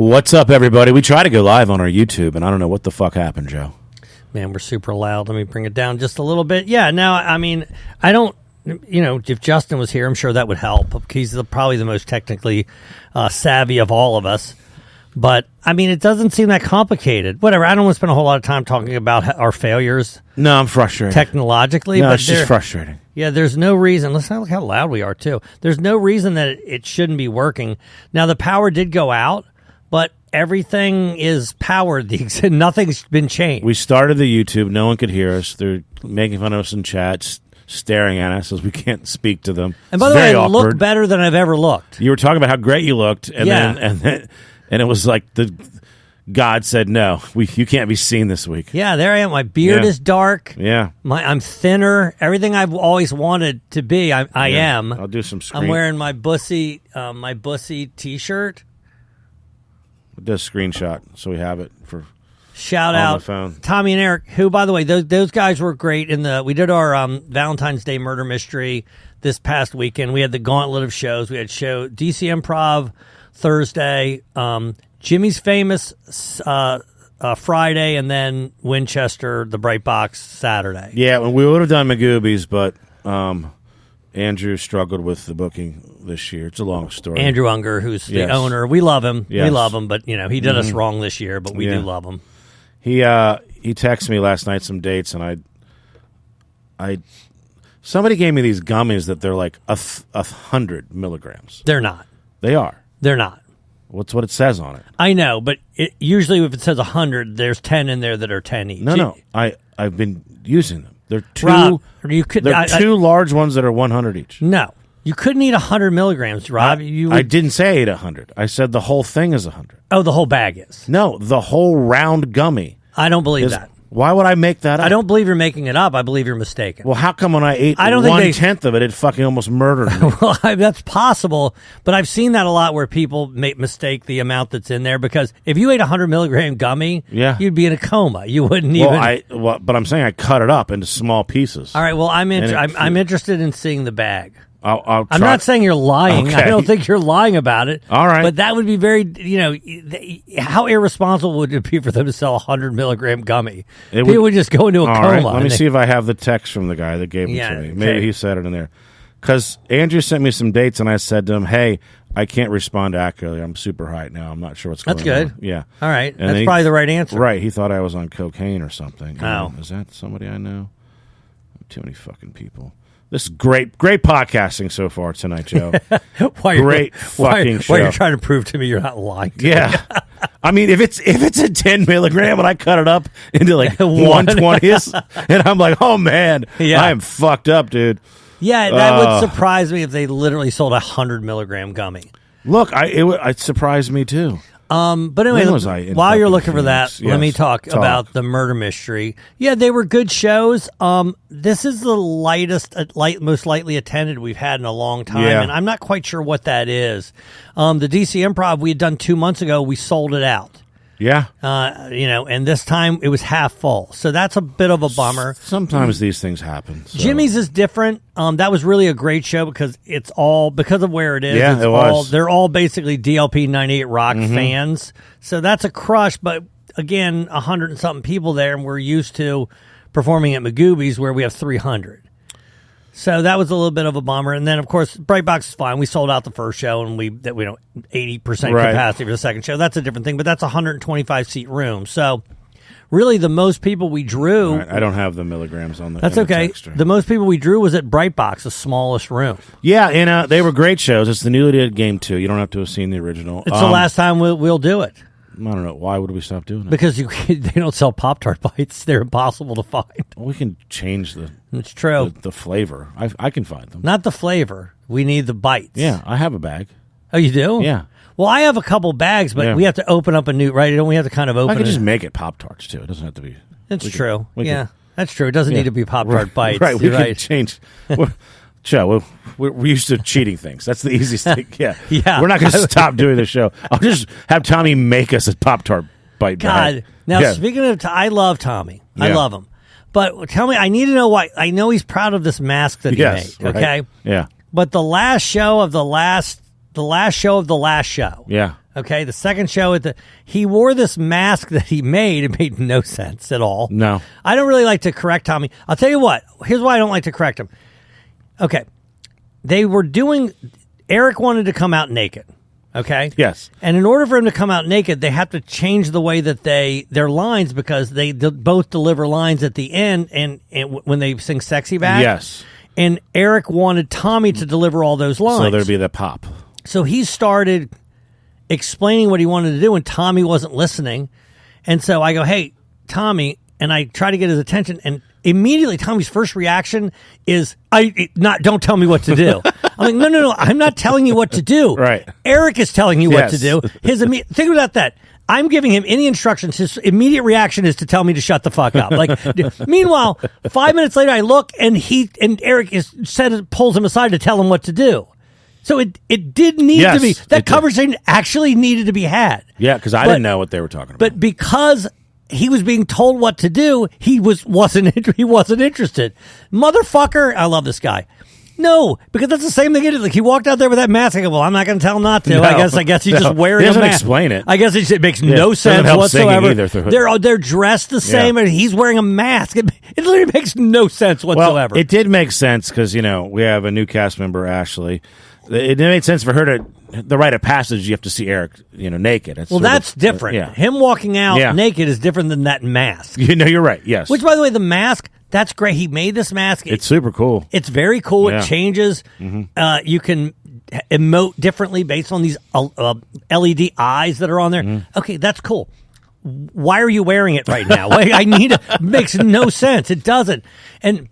What's up, everybody? We try to go live on our YouTube, and I don't know what the fuck happened, Joe. Man, we're super loud. Let me bring it down just a little bit. Yeah, now, I mean, I don't, if Justin was here, I'm sure that would help. He's probably the most technically savvy of all of us. But, I mean, it doesn't seem that complicated. Whatever, I don't want to spend a whole lot of time talking about our failures. No, I'm frustrated. Technologically. No, but it's just frustrating. Yeah, there's no reason. Let's look how loud we are, too. There's no reason that it shouldn't be working. Now, the power did go out, but everything is powered. Nothing's been changed. We started the YouTube. No one could hear us. They're making fun of us in chats, staring at us as we can't speak to them. And by the way, I look better than I've ever looked. You were talking about how great you looked, and then it was like God said, no, you can't be seen this week. Yeah, there I am. My beard is dark. Yeah. I'm thinner. Everything I've always wanted to be, I am. I'll do some screen. I'm wearing my bussy T-shirt. It does screenshot, so we have it for shout on out the phone. Tommy and Eric, who, by the way, those guys were great. We did our Valentine's Day murder mystery this past weekend. We had the gauntlet of shows. We had DC Improv Thursday, Jimmy's Famous Friday, and then Winchester, the Bright Box Saturday. Yeah, we would have done Magoobies, but Andrew struggled with the booking this year. It's a long story. Andrew Unger, who's the owner. We love him. Yes. We love him, but he did us wrong this year, but we do love him. He texted me last night some dates, and I somebody gave me these gummies that they're like 100 milligrams. They're not. They are. They're not. What's what it says on it? I know, but usually if it says 100, there's 10 in there that are 10 each. No. I've been using them. They're two. Rob, two large ones that are 100 each. No, you couldn't eat 100 milligrams, Rob. I didn't say I ate 100. I said the whole thing is 100. Oh, the whole bag is. No, the whole round gummy. I don't believe that. Why would I make that up? I don't believe you're making it up. I believe you're mistaken. Well, how come when I ate 1/10 of it, it fucking almost murdered me? Well, that's possible, but I've seen that a lot where people mistake the amount that's in there, because if you ate 100 milligram gummy, you'd be in a coma. You wouldn't even. But I'm saying I cut it up into small pieces. All right. Well, I'm interested in seeing the bag. I'm not saying you're lying. Okay. I don't think you're lying about it. All right. But that would be very, how irresponsible would it be for them to sell 100 milligram gummy? People would just go into a coma. Right. Let me see if I have the text from the guy that gave it to me. Maybe he said it in there. Because Andrew sent me some dates, and I said to him, hey, I can't respond accurately. I'm super high now. I'm not sure what's going on. That's good. Yeah. All right. And that's probably the right answer. Right. He thought I was on cocaine or something. Oh. Is that somebody I know? Too many fucking people. This is great podcasting so far tonight, Joe. Great fucking show. Why you're trying to prove to me you're not lying? Yeah. I mean, if it's a 10 milligram and I cut it up into like 1/20, and I'm like, oh man, I am fucked up, dude. Yeah, that would surprise me if they literally sold 100 milligram gummy. Look, it surprised me too. But anyway, while you're looking for that, let me talk about the murder mystery. Yeah, they were good shows. This is the most lightly attended we've had in a long time, and I'm not quite sure what that is. The DC Improv we had done 2 months ago, we sold it out. Yeah. And this time it was half full. So that's a bit of a bummer. Sometimes these things happen. So. Jimmy's is different. That was really a great show because it's all, because of where it is. Yeah, it was. They're all basically DLP 98 Rock fans. So that's a crush. But again, 100 and something people there, and we're used to performing at Magoobies where we have 300. So that was a little bit of a bummer. And then, of course, Bright Box is fine. We sold out the first show, and 80% capacity for the second show. That's a different thing, but that's a 125-seat room. So really the most people we drew... Right, I don't have the milligrams on the That's okay. The most people we drew was at Bright Box, the smallest room. Yeah, and they were great shows. It's the newly did Game 2. You don't have to have seen the original. It's the last time we'll do it. I don't know. Why would we stop doing it? Because they don't sell Pop-Tart bites. They're impossible to find. Well, we can change It's true. The flavor. I can find them. Not the flavor. We need the bites. Yeah, I have a bag. Oh, you do? Yeah. Well, I have a couple bags, but we have to open up a new, right? Don't we have to kind of open it? I can just make it Pop-Tarts, too. It doesn't have to be. That's true. That's true. It doesn't need to be Pop-Tart bites. Right, we can change. Joe, we're used to cheating things. That's the easiest thing. Yeah. Yeah. We're not going to stop doing the show. I'll just have Tommy make us a Pop-Tart bite. God. Now, speaking of, I love Tommy. I love him. But tell me, I need to know why. I know he's proud of this mask that he made. Okay. Yeah. But the last show of the last show. Yeah. Okay, the second show he wore this mask that he made. It made no sense at all. No. I don't really like to correct Tommy. I'll tell you what. Here's why I don't like to correct him. Okay. Eric wanted to come out naked. Okay? Yes. And in order for him to come out naked, they have to change the way that their lines, because they both deliver lines at the end and when they sing Sexy Back. Yes. And Eric wanted Tommy to deliver all those lines. So there'd be the pop. So he started explaining what he wanted to do, and Tommy wasn't listening. And so I go, hey, Tommy, and I try to get his attention, and immediately Tommy's first reaction is, don't tell me what to do. I'm like, no, I'm not telling you what to do. Right. Eric is telling you what to do. Think about that. I'm giving him any instructions. His immediate reaction is to tell me to shut the fuck up. Like, meanwhile, 5 minutes later, I look, and Eric pulls him aside to tell him what to do. So it did need to be, that conversation actually needed to be had. Yeah, because I didn't know what they were talking about. But because he was being told what to do, he wasn't interested. Motherfucker, I love this guy. No, because that's the same thing he did. Like, he walked out there with that mask. I go, well, I'm not going to tell him not to. No, I guess he's just wearing a mask. He doesn't explain it. I guess it makes no sense whatsoever. Either they're dressed the same, and he's wearing a mask. It literally makes no sense whatsoever. Well, it did make sense because, we have a new cast member, Ashley. It made sense for her the rite of passage. You have to see Eric, naked. That's different. Yeah. Him walking out naked is different than that mask. You're right. Yes. Which, by the way, the mask, that's great. He made this mask. It's super cool. It's very cool. Yeah. It changes. Mm-hmm. You can emote differently based on these LED eyes that are on there. Mm-hmm. Okay, that's cool. Why are you wearing it right now? It makes no sense. It doesn't. And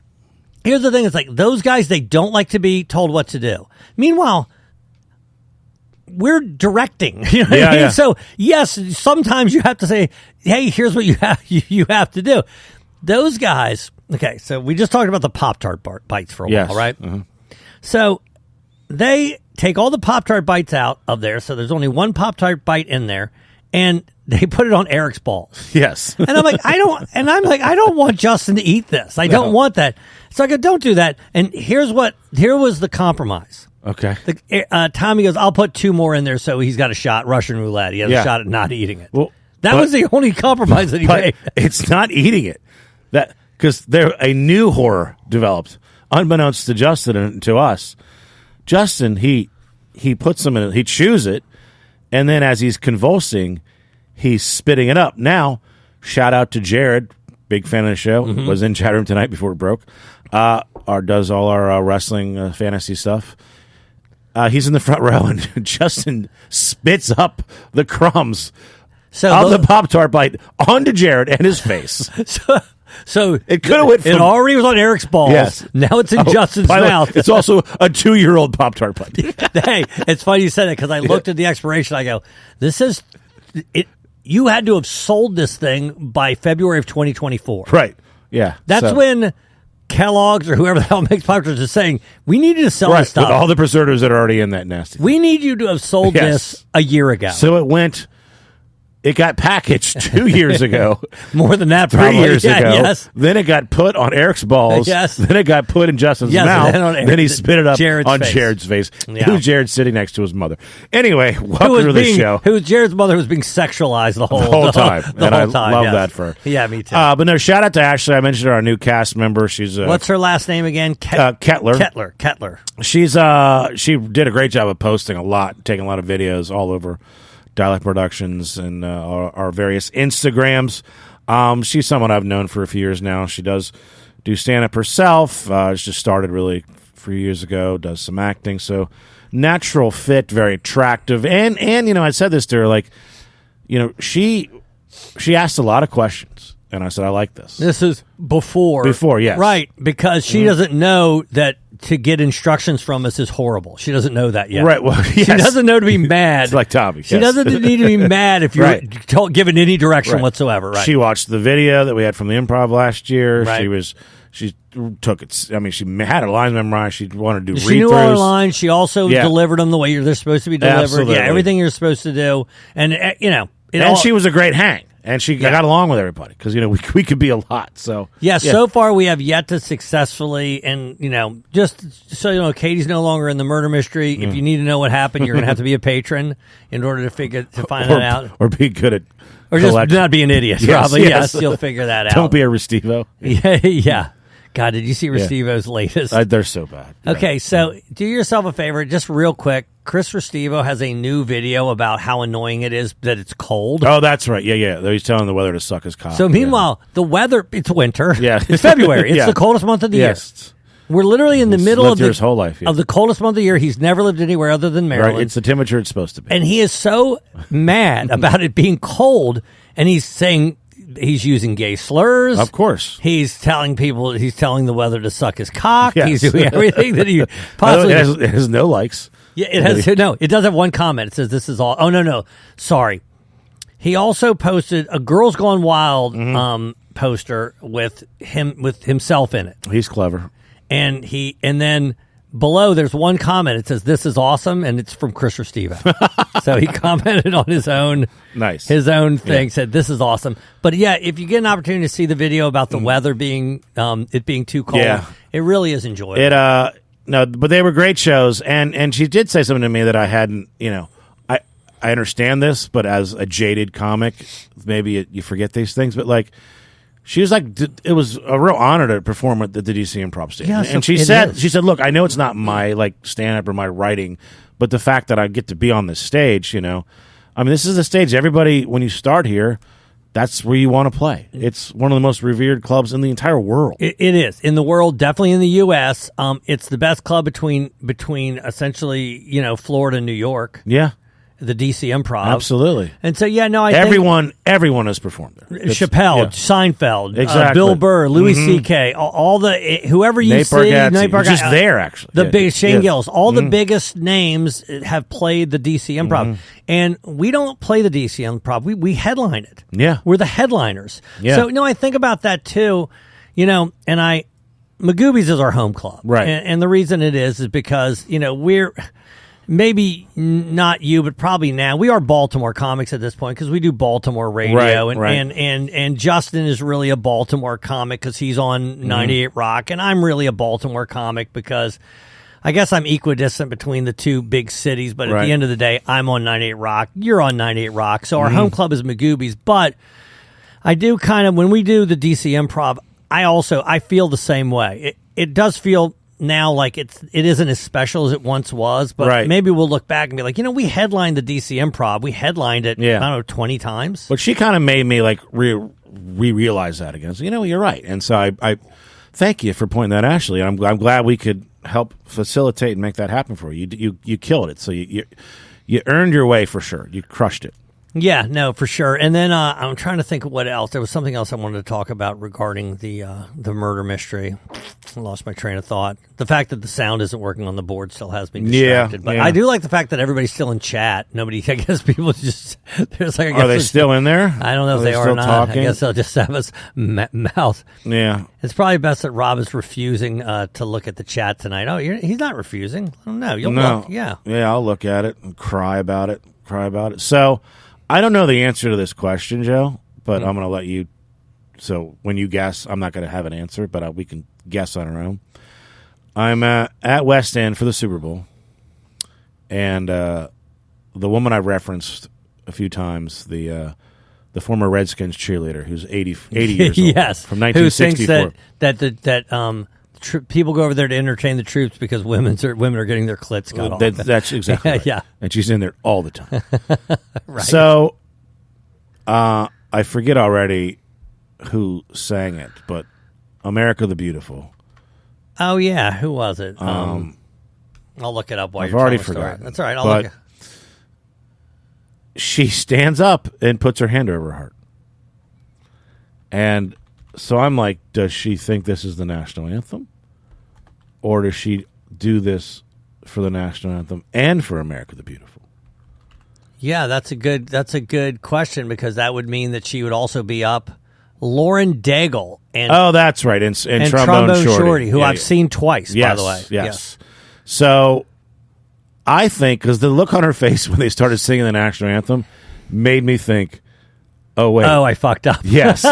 here's the thing. It's like those guys, they don't like to be told what to do. Meanwhile, we're directing. You know what I mean? Yeah. So, yes, sometimes you have to say, hey, here's what you have to do. Those guys, okay, so we just talked about the Pop-Tart bites for a while, right? Mm-hmm. So they take all the Pop-Tart bites out of there, so there's only one Pop-Tart bite in there, and they put it on Eric's balls. Yes. And I'm like, I don't want Justin to eat this. I don't want that. So I go, don't do that. And here was the compromise. Okay. Tommy goes, I'll put 2 more in there so he's got a shot, Russian roulette. He has a shot at not eating it. Well, that was the only compromise that he made. It's not eating it. Because a new horror developed, unbeknownst to Justin and to us. Justin, he puts them in, he chews it, and then as he's convulsing, he's spitting it up. Now, shout out to Jared, big fan of the show, was in chat room tonight before it broke, does all our wrestling fantasy stuff. He's in the front row, and Justin spits up the crumbs of the Pop-Tart bite onto Jared and his face. So it could have went from... It already was on Eric's balls. Yes. Now it's in Justin's mouth. It's also a 2-year-old Pop-Tart bite. Hey, it's funny you said that because I looked at the expiration. I go, this is... You had to have sold this thing by February of 2024. Right. Yeah. That's when Kellogg's or whoever the hell makes Pop-Tarts is saying, we need you to sell this stuff. With all the preservatives that are already in that nasty. We need you to have sold this a year ago. So it got packaged 2 years ago. More than that, 3 years ago. Yes. Then it got put on Eric's balls. Yes. Then it got put in Justin's mouth. Then he spit it up on Jared's face. Yeah. Who's Jared sitting next to his mother? Anyway, welcome to the show. Jared's mother was being sexualized the whole time. I love that for her. Yeah, me too. But no, shout out to Ashley. I mentioned our new cast member. She's what's her last name again? Kettler. Kettler. She did a great job of posting a lot, taking a lot of videos all over Dialect Productions and our various Instagrams. She's someone I've known for a few years now. She does do stand-up herself. She just started really a few years ago, does some acting. So natural fit, very attractive. And I said this to her, like, she asked a lot of questions. And I said, I like this. This is before. Before, yes. Right, because she doesn't know that to get instructions from us is horrible. She doesn't know that yet. Right. Well, yes. She doesn't know to be mad. It's like Tommy. She doesn't need to be mad if you're given any direction whatsoever. Right. She watched the video that we had from the improv last year. Right. She took it. I mean, she had her lines memorized. She wanted to do read-throughs. She knew all her lines. She also delivered them the way they're supposed to be delivered. Absolutely. Yeah, everything you're supposed to do. And, she was a great hang. And I got along with everybody because, we could be a lot. So so far we have yet to successfully, and, just so you know, Katie's no longer in the murder mystery. If you need to know what happened, you're going to have to be a patron in order to find that out. Or be good at Or just not be an idiot, probably. Yes, you'll figure that out. Don't be a Restivo. Yeah. God, did you see Restivo's latest? They're so bad. Okay, so do yourself a favor, just real quick. Chris Restivo has a new video about how annoying it is that it's cold. Oh, that's right. Yeah. He's telling the weather to suck his cock. So meanwhile, the weather, it's winter. Yeah. It's February. It's the coldest month of the year. We're literally in the middle of his whole life, of the coldest month of the year. He's never lived anywhere other than Maryland. Right. It's the temperature it's supposed to be. And he is so mad about it being cold, and he's saying he's using gay slurs. Of course. He's telling the weather to suck his cock. Yes. He's doing everything that he possibly it has no likes. Yeah, it has no. It does have one comment. It says this is all. Oh no. Sorry. He also posted a "Girls Gone Wild" poster with himself in it. He's clever. And then below there's one comment. It says "This is awesome," and it's from Chris Restivo. So he commented on his own thing. Said "This is awesome." But yeah, if you get an opportunity to see the video about the weather being it being too cold, it really is enjoyable. No, but they were great shows, and she did say something to me that I hadn't. I understand this, but as a jaded comic, maybe you forget these things. But like, she was like, it was a real honor to perform at the DC Improv stage. Yeah, and she said, look, I know it's not my stand up or my writing, but the fact that I get to be on this stage, this is the stage. Everybody, when you start here, that's where you want to play. It's one of the most revered clubs in the entire world. It is in the world, definitely in the U.S. It's the best club between essentially Florida and New York. Yeah. The DC Improv, absolutely, and so everyone has performed there. Chappelle, Seinfeld, exactly. Bill Burr, Louis C.K., all the whoever you Nate see, Nate Bargatze, just there actually. The big Shane Gillis, all the biggest names have played the DC Improv, and we don't play the DC Improv. We headline it. Yeah, we're the headliners. Yeah. So I think about that too. And Magooby's is our home club, right? And the reason it is because we're. Maybe not you, but probably now. We are Baltimore comics at this point because we do Baltimore radio, and Justin is really a Baltimore comic because he's on 98 Rock, and I'm really a Baltimore comic because I guess I'm equidistant between the two big cities. But at the end of the day, I'm on 98 Rock. You're on 98 Rock, so our home club is Magooby's. But I do when we do the DC Improv, I feel the same way. It does feel now like it isn't as special as it once was, but maybe we'll look back and be like, we headlined the DC Improv. We headlined it, I don't know, 20 times. But she kind of made me like realize that again. So, you're right. And so I thank you for pointing that, Ashley. I'm glad we could help facilitate and make that happen for you. You killed it. So you earned your way for sure. You crushed it. Yeah, no, for sure. And then I'm trying to think of what else. There was something else I wanted to talk about regarding the murder mystery. I lost my train of thought. The fact that the sound isn't working on the board still has me distracted. But I do like the fact that everybody's still in chat. I guess people just... Are they still in there? I don't know if they are or not. Talking? I guess they'll just have us mouth. Yeah. It's probably best that Rob is refusing to look at the chat tonight. Oh, he's not refusing. I don't know. You'll look. Yeah. Yeah, I'll look at it and cry about it. So... I don't know the answer to this question, Joe, but I'm going to let you. So when you guess, I'm not going to have an answer, but we can guess on our own. I'm at West End for the Super Bowl, and the woman I referenced a few times, the former Redskins cheerleader, who's 80 years old, yes, from 1964. Who thinks that people go over there to entertain the troops because women are getting their clits cut off. That's exactly right. Yeah. And she's in there all the time. Right. So I forget already who sang it, but America the Beautiful. Oh, yeah. Who was it? I'll look it up while I've you're already telling the forgotten. Story. That's all right. I'll look. She stands up and puts her hand over her heart. And so I'm like, does she think this is the national anthem? Or does she do this for the national anthem and for America the Beautiful? Yeah, that's a good question because that would mean that she would also be up Lauren Daigle and that's right, and Trombone Shorty, who I've seen twice, by the way. Yes. So I think because the look on her face when they started singing the national anthem made me think Oh wait. Oh, I fucked up. Yes.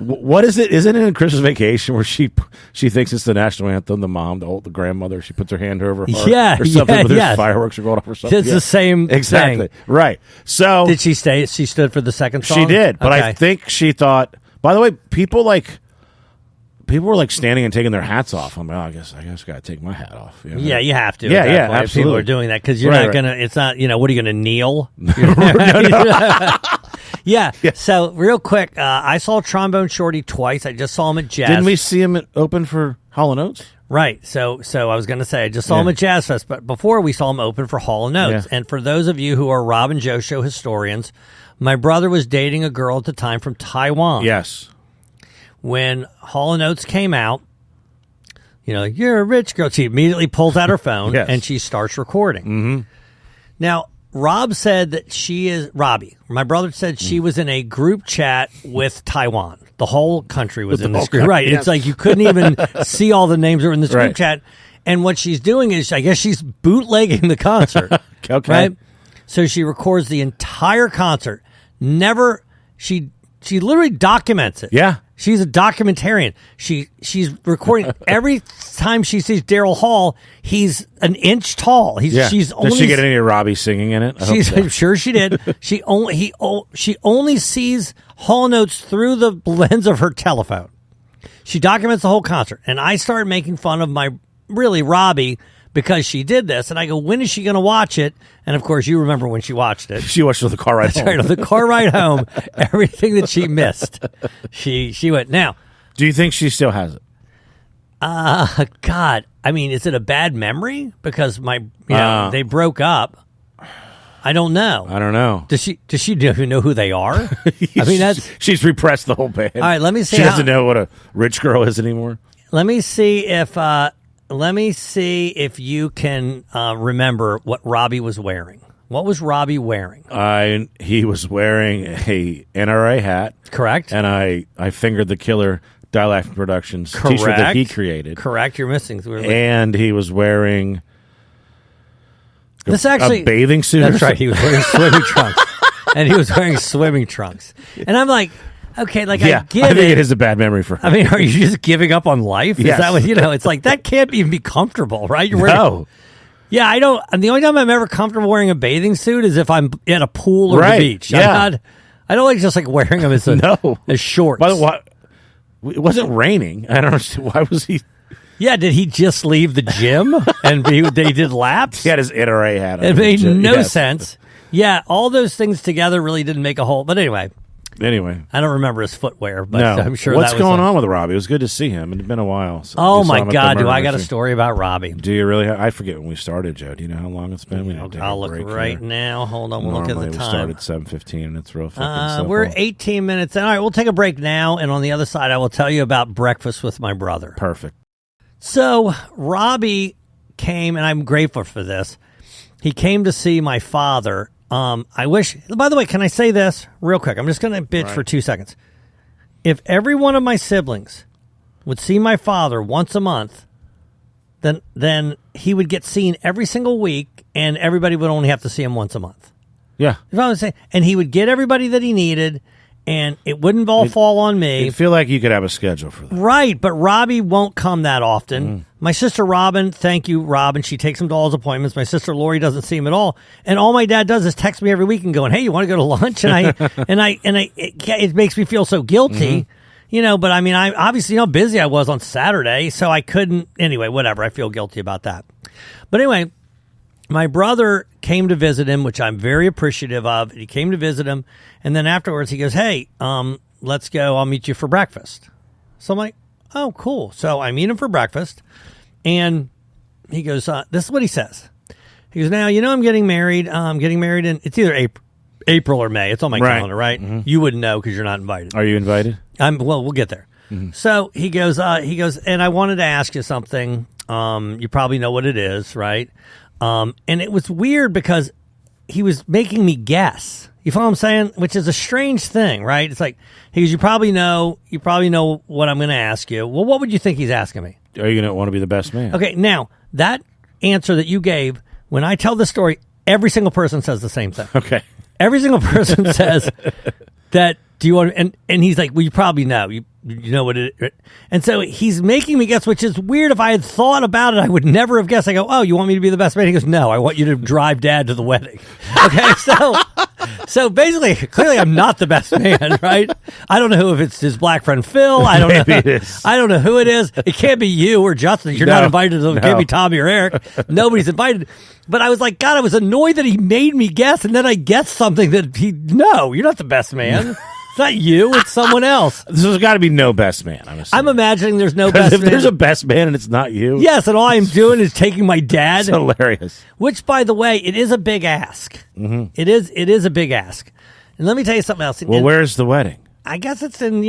What is it? Isn't it in Christmas Vacation where she thinks it's the national anthem? The mom, the grandmother, she puts her hand over her heart or something with her fireworks are going off or something. It's the same exactly thing. Right. So did she stay? She stood for the second song. She did, but okay. I think she thought. By the way, people were like standing and taking their hats off. I'm like, I guess I got to take my hat off. You know? Yeah, you have to. Yeah, point. absolutely. People are doing that because you're not gonna. It's not. What are you gonna kneel? Yeah. So real quick, I saw Trombone Shorty twice. I just saw him at Jazz. Didn't we see him open for Hall & Oates? Right. So I was going to say I just saw him at Jazz Fest, but before we saw him open for Hall & Oates. Yeah. And for those of you who are Rob and Joe show historians, my brother was dating a girl at the time from Taiwan. Yes. When Hall & Oates came out, you're a rich girl. She immediately pulls out her phone and she starts recording. Mm-hmm. Now, Rob said that Robby, my brother said she was in a group chat with Taiwan. The whole country was in this group. Right. Yes. It's like you couldn't even see all the names that were in this group chat. And what she's doing is, I guess she's bootlegging the concert. Okay. Right? So she records the entire concert. She literally documents it. Yeah. She's a documentarian. She's recording every time she sees Daryl Hall. He's an inch tall. Did she get any of Robby singing in it? I'm sure she did. She only sees Hall & Oates through the lens of her telephone. She documents the whole concert, and I started making fun of Robby because she did this, and I go, when is she going to watch it? And of course, you remember when she watched it. She watched it on the car ride home. That's right, on the car ride home, everything that she missed, she went. Now, do you think she still has it? God, I mean, is it a bad memory because they broke up? I don't know. Does she even know who they are? I mean, she's repressed the whole band. All right, let me see. She doesn't know what a rich girl is anymore. Let me see if you can remember what Robby was wearing. What was Robby wearing? He was wearing a NRA hat. Correct. And I fingered the Killer Dial Productions t-shirt that he created. Correct. You're missing. And he was wearing a bathing suit. That's right. He was wearing swimming trunks. And he was wearing swimming trunks. And I'm like, okay, I get it. I think it is a bad memory for her. I mean, are you just giving up on life? Yes. Is that what, it's like, that can't even be comfortable, right? You're wearing, no. Yeah, I don't. And the only time I'm ever comfortable wearing a bathing suit is if I'm at a pool or the beach. Yeah. I don't just wearing them as shorts. By the way, it wasn't raining. I don't understand. Why was he? Yeah, did he just leave the gym and they did laps? He had his NRA hat on. It made no sense. Yeah, all those things together really didn't make a whole. But anyway, I don't remember his footwear, but I'm sure What's going on with Robby? It was good to see him. It's been a while. Oh, my God. Do I got a story about Robby? Do you really? I forget when we started, Joe. Do you know how long it's been? I'll look right now. Hold on. We'll look at the time. We started 7:15, and it's real fucking simple. We're 18 minutes in. All right, we'll take a break now, and on the other side, I will tell you about breakfast with my brother. Perfect. So Robby came, and I'm grateful for this. He came to see my father. I wish, by the way, can I say this real quick? I'm just going to bitch for 2 seconds. If every one of my siblings would see my father once a month, then he would get seen every single week, and everybody would only have to see him once a month. Yeah. You know what I'm saying? And he would get everybody that he needed, and it wouldn't all fall on me. You feel like you could have a schedule for that. Right, but Robby won't come that often. My sister Robin, thank you, Robin. She takes him to all his appointments. My sister Lori doesn't see him at all. And all my dad does is text me every week and going, "Hey, you want to go to lunch?" And it makes me feel so guilty. But I mean, I obviously how busy I was on Saturday, so I couldn't. Anyway, whatever. I feel guilty about that. But anyway, my brother came to visit him, which I'm very appreciative of. He came to visit him, and then afterwards he goes, "Hey, let's go. I'll meet you for breakfast." So I'm like, "Oh, cool." So I meet him for breakfast, and he goes, "This is what he says." He goes, "Now, I'm getting married. I'm getting married in it's either April or May. It's on my calendar, right? Mm-hmm. You wouldn't know because you're not invited." Are you invited? Well, we'll get there. Mm-hmm. So he goes, and I wanted to ask you something. You probably know what it is, right? And it was weird because he was making me guess. You follow what I'm saying? Which is a strange thing, right? It's like, he goes, you probably know what I'm going to ask you. Well, what would you think he's asking me? Are you going to want to be the best man? Okay, now, that answer that you gave, when I tell the story, every single person says the same thing. Okay. Every single person says that do you want? And he's like, well, you probably know. You know what it is. And so he's making me guess, which is weird. If I had thought about it, I would never have guessed. I go, oh, you want me to be the best man? He goes, no, I want you to drive Dad to the wedding. Okay, so basically, clearly, I'm not the best man, right? I don't know if it's his black friend Phil. I don't Maybe know. it is. I don't know who it is. It can't be you or Justin. You're not invited to. It can't be Tommy or Eric. Nobody's invited. But I was like, God, I was annoyed that he made me guess, and then I guessed something that no, you're not the best man. It's not you. It's someone else. There's got to be no best man. I'm imagining there's no 'Cause best if man. there's a best man and it's not you, Yes, and all I'm doing is taking my dad. it's hilarious. Which, by the way, it is a big ask. Mm-hmm. It is a big ask. And let me tell you something else. Well, where's the wedding? I guess it's in,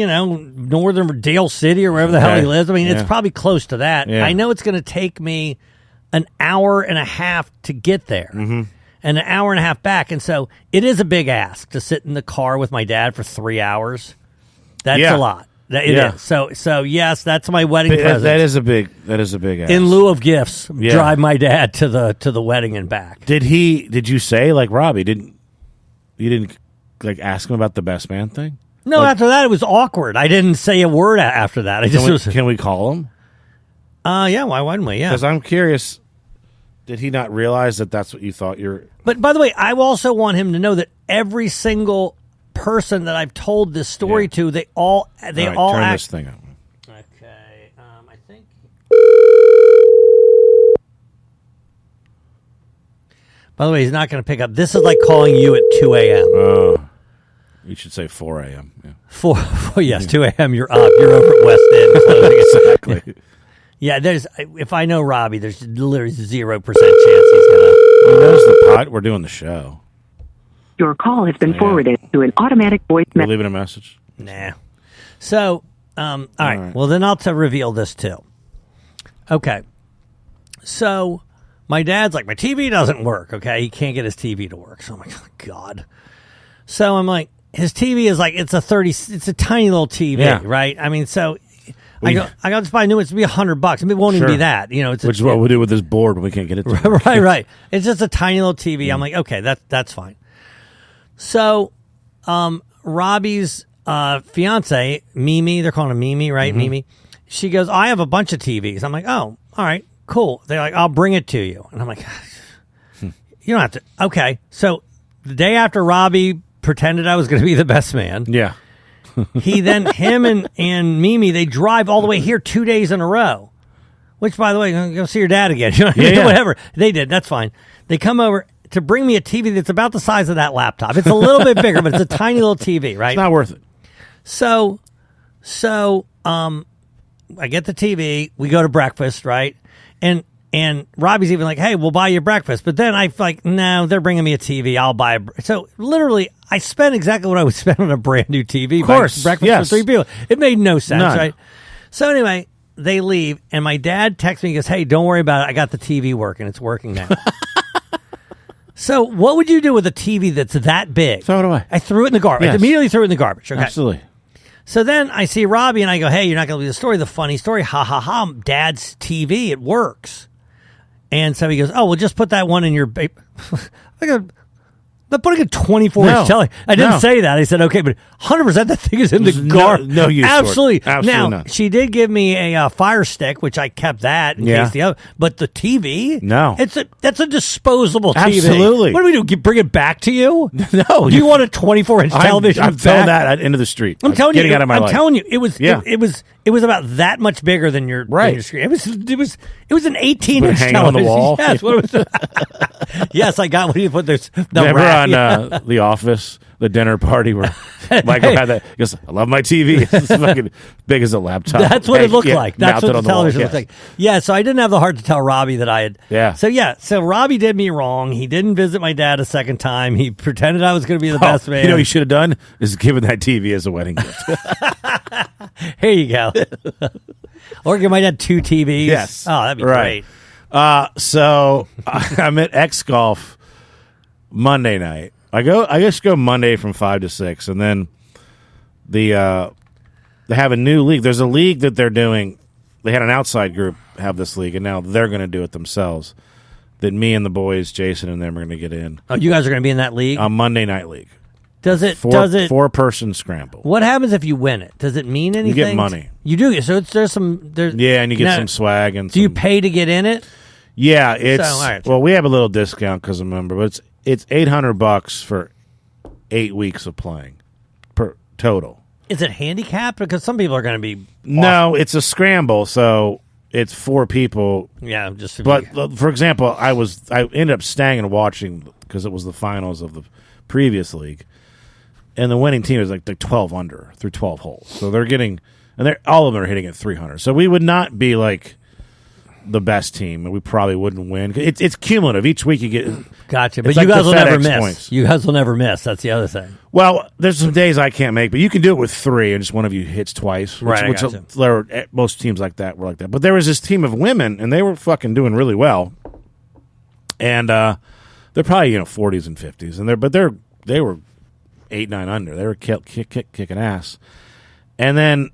northern Dale City or wherever the hell he lives. I mean, it's probably close to that. Yeah. I know it's going to take me an hour and a half to get there and an hour and a half back. And so it is a big ask to sit in the car with my dad for 3 hours. That's a lot. It is. So yes, that's my wedding present. That is a big ask. In lieu of gifts, drive my dad to the wedding and back. Did you say, like, Robby, you didn't like ask him about the best man thing? No, like, after that it was awkward. I didn't say a word after that. Can we call him? Yeah, why wouldn't we? Yeah. Because I'm curious, did he not realize that that's what you thought you're... But by the way, I also want him to know that every single person that I've told this story to, they all turn act... this thing up. Okay, I think... By the way, he's not going to pick up. This is like calling you at 2 a.m. You should say 4 a.m. Yeah. 4 yes, 2 a.m. You're up. You're over at West End. Exactly. Yeah, if I know Robby, there's literally 0% chance he's going to... He knows the pot. We're doing the show. Your call has been forwarded to an automatic voice You're message. leaving a message? Nah. So, all right. Well, then I'll reveal this too. Okay. So, my dad's like, my TV doesn't work, okay? He can't get his TV to work. So I'm like, oh, God. So I'm like, his TV is like, it's a tiny little TV, right? I mean, so... I got to buy a new one. It's going to be $100. I mean, it won't even be that. Which is what we'll do with this board when we can't get it to Right. It's just a tiny little TV. I'm like, okay, that's fine. So, Robby's fiance, Mimi, they're calling her Mimi, right? Mimi. She goes, I have a bunch of TVs. I'm like, oh, all right, cool. They're like, I'll bring it to you. And I'm like, you don't have to. Okay. So, the day after Robby pretended I was going to be the best man. Yeah. Him and Mimi, they drive all the way here 2 days in a row. Which, by the way, go see your dad again. Whatever. They did. That's fine. They come over to bring me a TV that's about the size of that laptop. It's a little bit bigger, but it's a tiny little TV, right? It's not worth it. So, I get the TV. We go to breakfast, right? And Robby's even like, hey, we'll buy you breakfast. But then I'm like, no, they're bringing me a TV. I'll buy So literally, I spent exactly what I would spend on a brand new TV. Of course. Breakfast for 3 people. It made no sense, None. right? So anyway, they leave. And my dad texts me and goes, hey, don't worry about it. I got the TV working. It's working now. So what would you do with a TV that's that big? Throw it away. I threw it in the garbage. Yes. I immediately threw it in the garbage. Okay. Absolutely. So then I see Robby and I go, hey, you're not going to believe the story. The funny story. Ha, ha, ha. Dad's TV. It works. And so he goes, oh, well, just put that one in your... I go, they're putting a 24-inch telly. I didn't say that. I said, okay, but 100% that thing is in the garbage. No use Absolutely. For it. Absolutely now, not. she did give me a Fire Stick, which I kept that in case the other... But the TV? No. That's a disposable TV. Absolutely. What do we do? Bring it back to you? No. Do you want a 24-inch television I'm throwing that into the street. I'm telling getting you, out of my life. I'm telling you, it was about that much bigger than your screen. It was an 18-inch television. On the wall. Yes, what was yes, I got when you put this. Remember on The Office, the dinner party where Michael had that? He goes, I love my TV. It's fucking big as a laptop. That's what it looked like. That's what the television looked wall. like. Yeah, so I didn't have the heart to tell Robby that I had. Yeah. So Robby did me wrong. He didn't visit my dad a second time. He pretended I was going to be the best man. You know what he should have done? Is given that TV as a wedding gift. Here you go. Or give my dad 2 TVs. Yes. Oh, that'd be great. So I'm at X Golf Monday night. I just go Monday from 5 to 6, and then they have a new league. There's a league that they're doing. They had an outside group have this league, and now they're going to do it themselves. That me and the boys, Jason and them, are going to get in. Oh, you guys are going to be in that league? A Monday night league. Does it? Four-person scramble. What happens if you win it? Does it mean anything? You get money. You do. So there's some. Yeah, and you get some swag and. Do you pay to get in it? Yeah, it's right. Well, we have a little discount because I'm a member, but it's $800 for 8 weeks of playing per total. Is it handicapped? Because some people are going to be. No, it's a scramble, so it's 4 people. Yeah, just. But for example, I ended up staying and watching because it was the finals of the previous league, and the winning team is like 12 under through 12 holes. So they're getting, and all of them are hitting at 300. So we would not be like the best team, and we probably wouldn't win. It's cumulative. Each week you get. Gotcha, but you like guys will never miss. Points. You guys will never miss. That's the other thing. Well, there's some days I can't make, but you can do it with 3, and just one of you hits twice. Right, Most teams like that were like that. But there was this team of women, and they were fucking doing really well. And they're probably 40s and 50s, and they were 8, 9 under. They were kicking ass. And then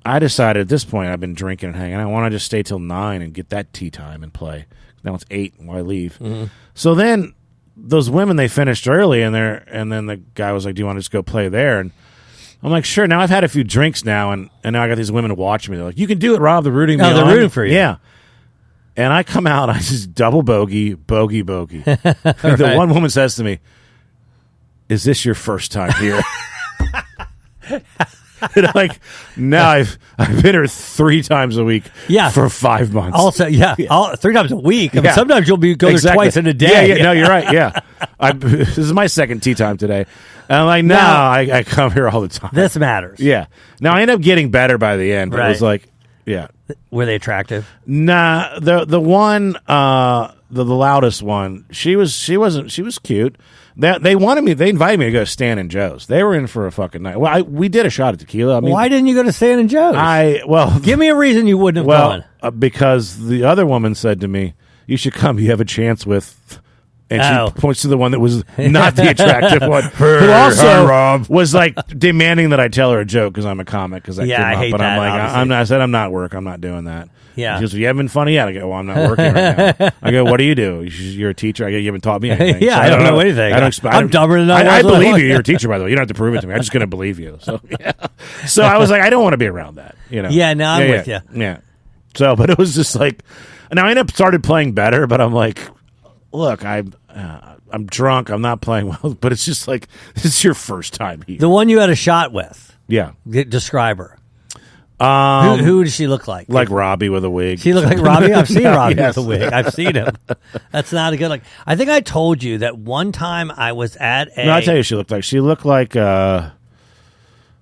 I decided at this point I've been drinking and hanging. I want to just stay till 9 and get that tea time and play. Now it's 8, and why leave? Mm-hmm. So then those women, they finished early, and then the guy was like, "Do you want to just go play there?" And I'm like, "Sure." Now I've had a few drinks now, and now I got these women watching me. They're like, "You can do it, Rob. They're rooting me on." They're rooting for you. Yeah. And I come out, I just double bogey. The one woman says to me, "Is this your first time here?" And I'm like, no, I've been here 3 times a week for 5 months. Also, 3 times a week. I mean, sometimes you'll go there twice in a day. Yeah, no, you're right. Yeah, this is my second tea time today. And I'm like, no, I come here all the time. This matters. Yeah. Now I end up getting better by the end, but it was like, yeah. Were they attractive? Nah, the one, the loudest one, she was cute. They wanted me. They invited me to go to Stan and Joe's. They were in for a fucking night. Well, we did a shot of tequila. I mean, why didn't you go to Stan and Joe's? Give me a reason you wouldn't have gone. Because the other woman said to me, "You should come. You have a chance with." And she points to the one that was not the attractive one, who also was like demanding that I tell her a joke because I'm a comic. Because I hate but that. I'm like, I said I'm not work. I'm not doing that. Yeah. She goes, "You haven't been funny yet." I go, "Well, I'm not working right now." I go, "What do you do?" You're a teacher. I go, "You haven't taught me anything." Yeah, so I don't know anything. I'm dumber than I believe you. You're a teacher, by the way. You don't have to prove it to me. I'm just going to believe you. So yeah. So I was like, I don't want to be around that. Yeah, no, I'm with you. Yeah. So, but it was just like, now I ended up started playing better, but I'm like, look, I'm drunk. I'm not playing well, but it's just like, this is your first time here. The one you had a shot with. Yeah. Describe her. Who does she look like? Like Robby with a wig. She looked like Robby? I've seen Robby with a wig. I've seen him. That's not a good look. I think I told you that one time I was at a... No, I'll tell you she looked like. She looked like...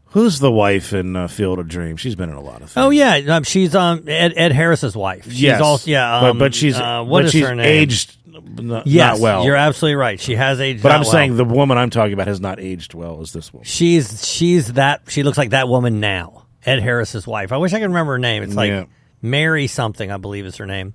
who's the wife in Field of Dreams? She's been in a lot of things. Oh, yeah. She's Ed Harris's wife. She's yes. Also, yeah. But she's... what is her name? Aged not well. You're absolutely right. She has aged But I'm saying the woman I'm talking about has not aged well as this woman. She's that... She looks like that woman now. Ed Harris's wife. I wish I could remember her name. It's like Mary something, I believe is her name.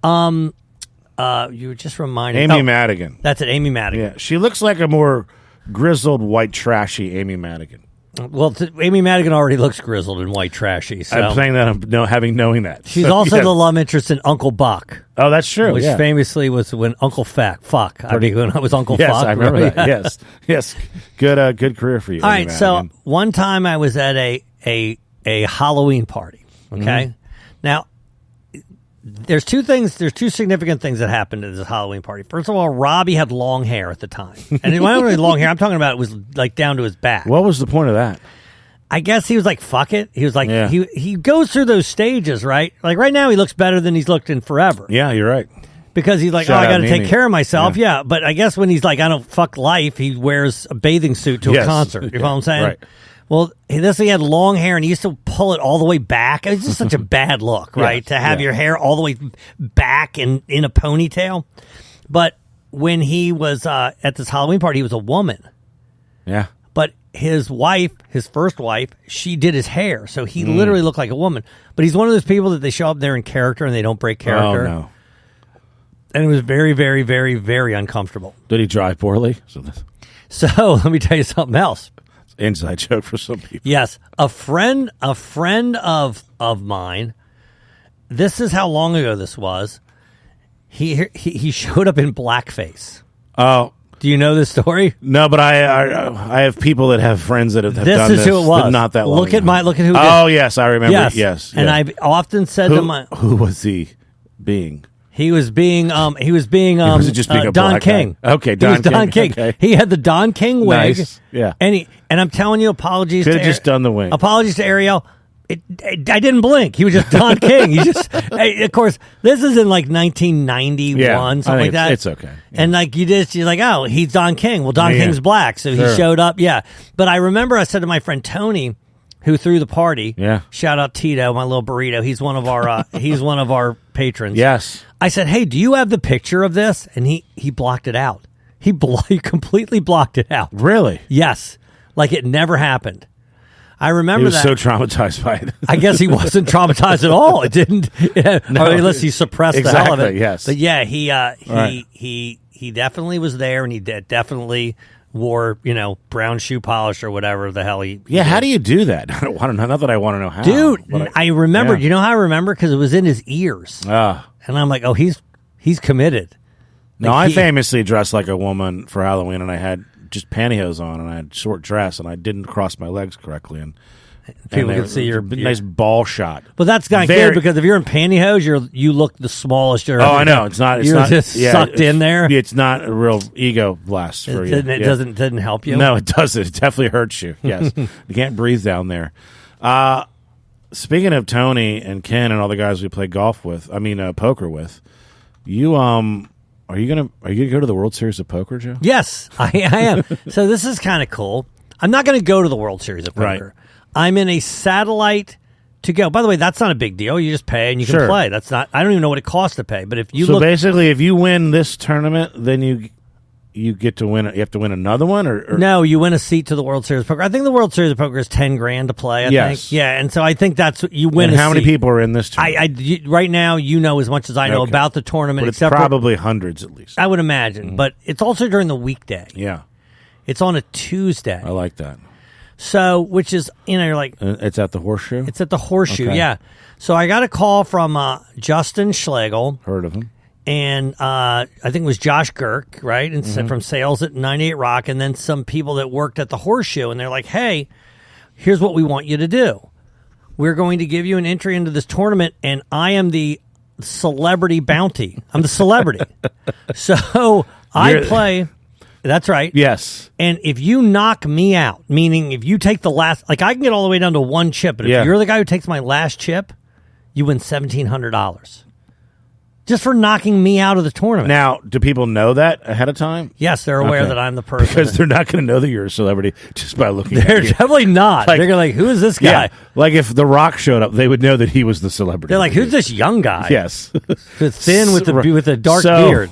You just reminded Amy Madigan. That's it, Amy Madigan. Yeah, she looks like a more grizzled, white, trashy Amy Madigan. Well, Amy Madigan already looks grizzled and white trashy. So. I'm saying that knowing that. She's also the love interest in Uncle Buck. Oh, that's true. Which famously was when Uncle Fuck. I mean, when I was Uncle Fuck. Yes, I remember that. Yes. Good career for you. All right, so one time I was at a Halloween party. Okay, Now there's two significant things that happened at this Halloween party. First of all, Robby had long hair at the time, and it wasn't really long hair. I'm talking about it was like down to his back. What was the point of that? I guess he was like, "Fuck it." He was like, he goes through those stages, right? Like right now, he looks better than he's looked in forever. Yeah, you're right. Because he's like, I got to take care of myself. Yeah, but I guess when he's like, I don't fuck life, he wears a bathing suit to a concert. You know what I'm saying? Right. Well, he had long hair, and he used to pull it all the way back. It's just such a bad look, right? To have your hair all the way back and in a ponytail. But when he was at this Halloween party, he was a woman. Yeah. But his wife, his first wife, she did his hair. So he literally looked like a woman. But he's one of those people that they show up there in character, and they don't break character. Oh, no. And it was very, very, very, very uncomfortable. Did he drive poorly? So let me tell you something else. Inside joke for some people. Yes, a friend of mine. This is how long ago this was. He showed up in blackface. Oh, Do you know this story? No, but I have people that have friends that have done this. This is who it was. But not that long. Look at who. Oh yes, I remember. Yes. And I've often said to my who was he being? He was being was it just being a Don black King. Guy? Okay, Don King. Okay. He had the Don King wig. Nice. Yeah. And I'm telling you, apologies. Could have just done the wig. Apologies to Ariel. I didn't blink. He was just Don King. He just, of course, this is in like 1991, something like that. It's okay. Yeah. And like you're like, oh, he's Don King. Well, Don King's black, so he showed up. Yeah. But I remember I said to my friend Tony, who threw the party. Yeah. Shout out Tito, my little burrito. He's one of our patrons. Yes. I said, hey, do you have the picture of this? And he blocked it out. He completely blocked it out. Really? Yes. Like it never happened. I remember he was that. so traumatized by it. I guess he wasn't traumatized at all. It didn't, or unless he suppressed the hell of it. Yes. But yeah, he definitely was there, and he definitely wore brown shoe polish or whatever the hell he. Yeah, how do you do that? I don't want to know. Not that I want to know how, dude. I remembered. You know how I remember? Because it was in his ears, and I'm like, oh, he's committed. No, I famously dressed like a woman for Halloween, and I had just pantyhose on, and I had short dress, and I didn't cross my legs correctly, and people could see your nice ball shot. But that's not good because if you're in pantyhose, you look the smallest. I know it's not. You're just sucked in there. It's not a real ego blast for you. It doesn't help you. No, it doesn't. It definitely hurts you. Yes, you can't breathe down there. Speaking of Tony and Ken and all the guys we play poker with, Are you gonna go to the World Series of Poker, Joe? Yes, I am. So this is kind of cool. I'm not going to go to the World Series of Poker. Right. I'm in a satellite to go. By the way, that's not a big deal. You just pay and you can play. That's not. I don't even know what it costs to pay. But if you basically, if you win this tournament, then you get to win. You have to win another one, or no? You win a seat to the World Series of Poker. I think the World Series of Poker is $10,000 to play. I think. Yeah, and so I think that's you win. And how many people are in this tournament? Right now, as much as I know about the tournament. But it's probably hundreds at least. I would imagine, but it's also during the weekday. Yeah, it's on a Tuesday. I like that. So, which is you're like, it's at the Horseshoe. It's at the Horseshoe. Okay. Yeah. So I got a call from Justin Schlegel. Heard of him. And I think it was Josh Girk, right? And from sales at 98 Rock, and then some people that worked at the Horseshoe, and they're like, "Hey, here's what we want you to do. We're going to give you an entry into this tournament, and I am the celebrity bounty. I'm the celebrity. So I play. That's right. Yes. And if you knock me out, meaning if you take the last, like I can get all the way down to one chip, but if you're the guy who takes my last chip, you win $1,700." Just for knocking me out of the tournament. Now, do people know that ahead of time? Yes, they're aware that I'm the person. Because they're not going to know that you're a celebrity just by looking at you. They're definitely not. They're like, who is this guy? Yeah, like if The Rock showed up, they would know that he was the celebrity. They're like, who's this young guy? Yes. Thin with the dark beard.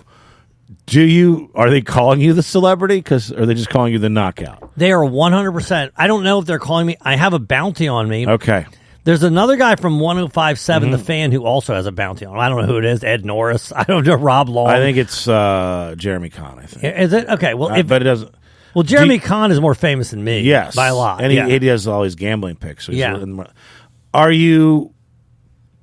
Are they calling you the celebrity? Or are they just calling you the knockout? They are 100%. I don't know if they're calling me. I have a bounty on me. Okay. There's another guy from 105.7, The Fan, who also has a bounty on him. I don't know who it is. Ed Norris. I don't know. Rob Long. I think it's Jeremy Kahn, I think. Is it? Okay. Well, but it doesn't. Well, Jeremy Kahn is more famous than me. Yes. By a lot. And he does all these gambling picks. So yeah.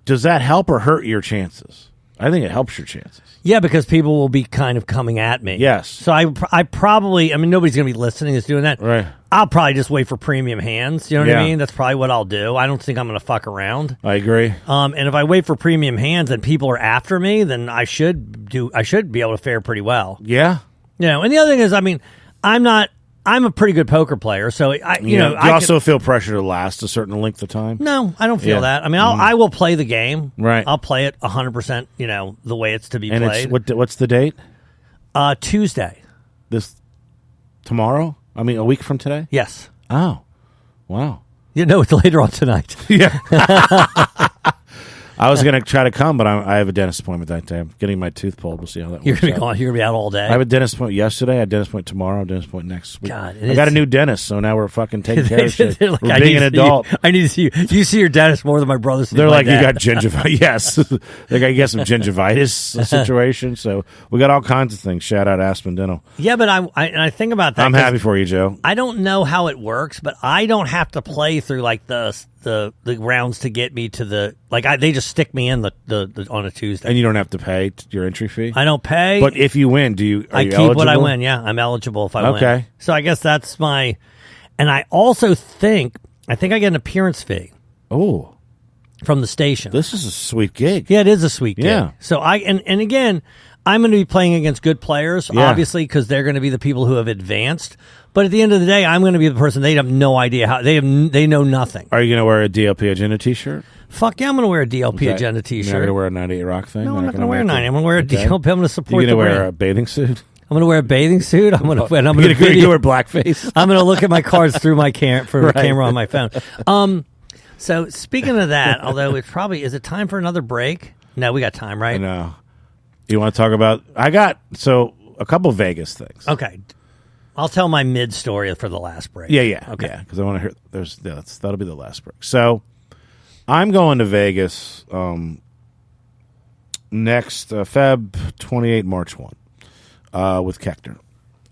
Does that help or hurt your chances? I think it helps your chances. Yeah, because people will be kind of coming at me. Yes. So I probably, nobody's going to be listening that's doing that. Right. I'll probably just wait for premium hands. You know what I mean? That's probably what I'll do. I don't think I'm going to fuck around. I agree. And if I wait for premium hands and people are after me, then I should be able to fare pretty well. Yeah. And the other thing is, I'm a pretty good poker player, so you also feel pressure to last a certain length of time. No, I don't feel that. I will play the game. Right. I'll play it 100%. The way it's to be and played. What's the date? Tuesday. Tomorrow? A week from today? Yes. Oh, wow. It's later on tonight. Yeah. I was going to try to come, but I have a dentist appointment that day. I'm getting my tooth pulled. We'll see how that works. You're going to be out all day. I have a dentist appointment yesterday. I have a dentist appointment tomorrow. I have a dentist appointment next week. God, I got a new dentist, so now we're fucking taking care of shit. Like, we're being an adult. I need to see you. You see your dentist more than my brothers. They're like, you got gingivitis. Yes. They got you got some gingivitis situation. So we got all kinds of things. Shout out Aspen Dental. Yeah, but I think about that. I'm happy for you, Joe. I don't know how it works, but I don't have to play through like the the rounds to get me to the they just stick me in the on a Tuesday. And you don't have to pay your entry fee? I don't pay. But if you win, I keep eligible? what I win, yeah. I'm eligible if I win. Okay. So I guess that's my... And I also think I get an appearance fee. Oh. From the station. This is a sweet gig. Yeah, it is a sweet gig. Yeah. So and again, I'm going to be playing against good players, obviously, because they're going to be the people who have advanced. But at the end of the day, I'm going to be the person they have no idea how they know nothing. Are you going to wear a DLP Agenda T-shirt? Fuck yeah, I'm going to wear a DLP Agenda T-shirt. You're not going to wear a 98 Rock thing? No, I'm not going to wear a 90. I'm going to wear a DLP. I'm going to support the brand. You're going to wear brand. a bathing suit? I'm going to wear a bathing suit. I'm going to wear blackface. I'm going to look at my cards through my camera on my phone. So speaking of that, although it's probably is it time for another break? No, we got time, right? I know. You want to talk about? I got a couple Vegas things. Okay, I'll tell my mid story for the last break. Yeah. Okay, because I want to hear. That'll be the last break. So I'm going to Vegas next Feb 28, March 1 with Keckner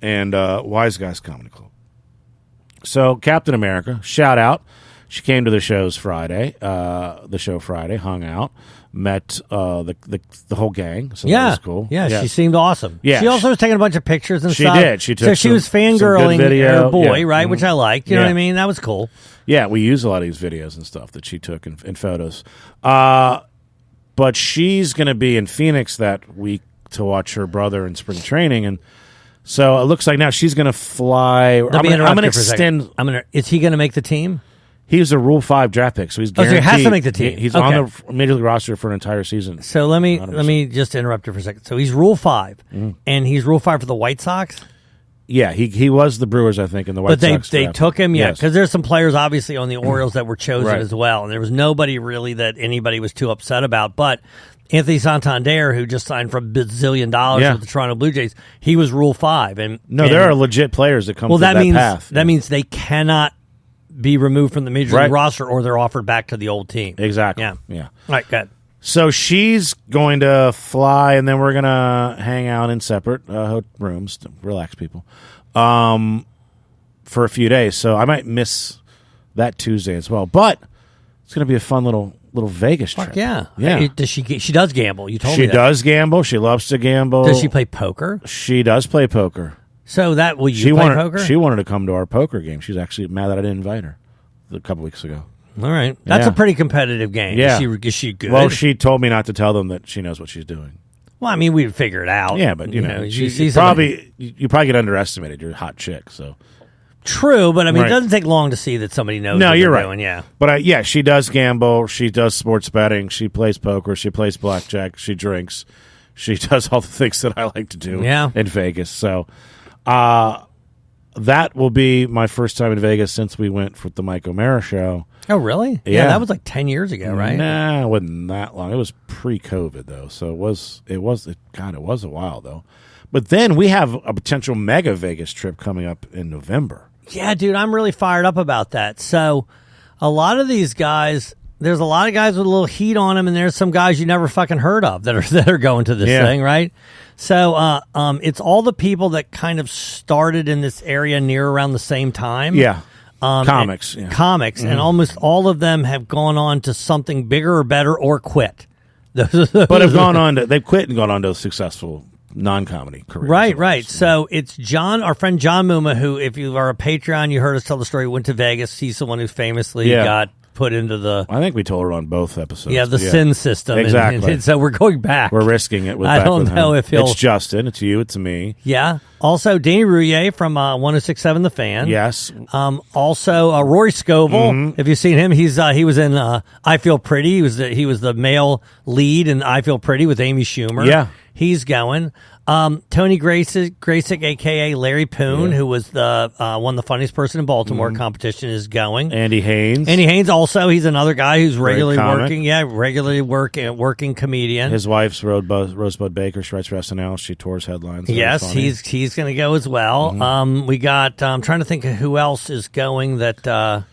and Wise Guys Comedy Club. So Captain America, shout out. She came to the show Friday, hung out, met the whole gang. So that was cool. Yeah, she seemed awesome. Yeah, she also was taking a bunch of pictures and stuff. She did. She took she was fangirling her boy, right? Mm-hmm. Which I liked. You know what I mean? That was cool. Yeah, we use a lot of these videos and stuff that she took in photos. But she's going to be in Phoenix that week to watch her brother in spring training, and so it looks like now she's going to fly. I'm going to extend. Is he going to make the team? He was a Rule 5 draft pick, so he's guaranteed. So he has to make the team. He's on the Major League roster for an entire season. So let me just interrupt you for a second. So he's Rule 5, and he's Rule 5 for the White Sox? Yeah, he was the Brewers, I think, in the White Sox. But they took him, yes. because there's some players, obviously, on the Orioles that were chosen as well, and there was nobody really that anybody was too upset about. But Anthony Santander, who just signed for $1 bazillion with the Toronto Blue Jays, he was Rule 5. There are legit players that come through that path. That means they cannot be removed from the Major League roster, or they're offered back to the old team. Exactly. Yeah. All right, good. So she's going to fly, and then we're going to hang out in separate rooms to relax people for a few days. So I might miss that Tuesday as well. But it's going to be a fun little Vegas trip. Yeah. Yeah. She does gamble. You told me she that. does gamble. She loves to gamble. Does she play poker? She does play poker. So will you play poker? She wanted to come to our poker game. She's actually mad that I didn't invite her a couple weeks ago. All right. That's a pretty competitive game. Yeah. Is she good? Well, she told me not to tell them that she knows what she's doing. Well, I mean, we'd figure it out. Yeah, but you know, you probably get underestimated. You're a hot chick, so. True, but I mean, it doesn't take long to see that somebody knows what you're they're right. doing, yeah. But she does gamble. She does sports betting. She plays poker. She plays blackjack. She drinks. She does all the things that I like to do in Vegas. So that will be my first time in Vegas since we went for the Mike O'Mara show. Oh, really? Yeah, that was like 10 years ago, right? Nah, it wasn't that long. It was pre-COVID, though, so it was a while, though. But then we have a potential mega Vegas trip coming up in November. Yeah, dude, I'm really fired up about that. So a lot of these guys, there's a lot of guys with a little heat on them, and there's some guys you never fucking heard of that are going to this thing, right? So it's all the people that kind of started in this area near around the same time. Yeah. Comics, and almost all of them have gone on to something bigger or better or quit. But they've quit and gone on to a successful non-comedy career. Right. So it's our friend John Muma, who, if you are a Patreon, you heard us tell the story, went to Vegas. He's the one who famously got put into the... I think we told her on both episodes. Yeah, the sin system. Exactly. And so we're going back. We're risking it. I don't know if he'll... It's Justin. It's you. It's me. Yeah. Also, Danny Rouillet from 106.7 The Fan. Yes. Also, Rory Scovel. Mm-hmm. If you've seen him, he was in I Feel Pretty. He was the male lead in I Feel Pretty with Amy Schumer. Yeah. He's going. Tony Graysick, a.k.a. Larry Poon, who was won the funniest person in Baltimore competition, is going. Andy Haynes also, he's another guy who's regularly working comedian. His wife's Rosebud Baker. She writes for SNL. She tours headlines. Yes, he's going to go as well. Mm-hmm. We got, I'm trying to think of who else is going that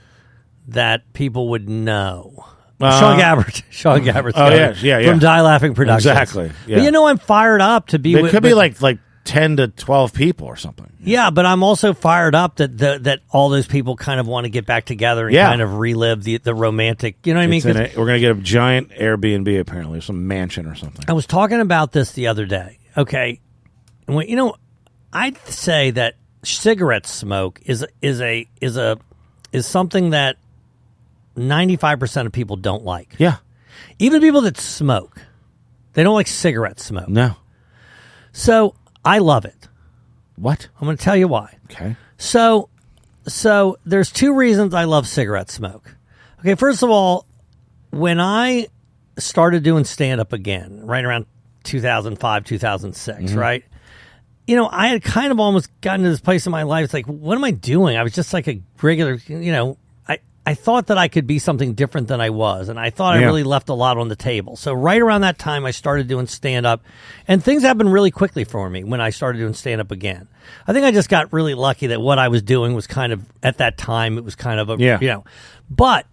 people would know. Sean Gabbard. Oh, yeah. From Die Laughing Productions. Exactly. Yeah. But I'm fired up to be It could be like 10 to 12 people or something. Yeah, but I'm also fired up that all those people kind of want to get back together and kind of relive the romantic. You know what I mean? We're going to get a giant Airbnb apparently, some mansion or something. I was talking about this the other day. Okay, I'd say that cigarette smoke is something that 95% of people don't like. Yeah, even people that smoke, they don't like cigarette smoke. No. So I love it. What? I'm going to tell you why. Okay. So there's two reasons I love cigarette smoke. Okay, first of all, when I started doing stand-up again, right around 2005, 2006, right? I had kind of almost gotten to this place in my life. It's like, what am I doing? I was just like a regular, I thought that I could be something different than I was, and I thought I really left a lot on the table. So right around that time, I started doing stand-up, and things happened really quickly for me when I started doing stand-up again. I think I just got really lucky that what I was doing was kind of, at that time, it was kind of a, but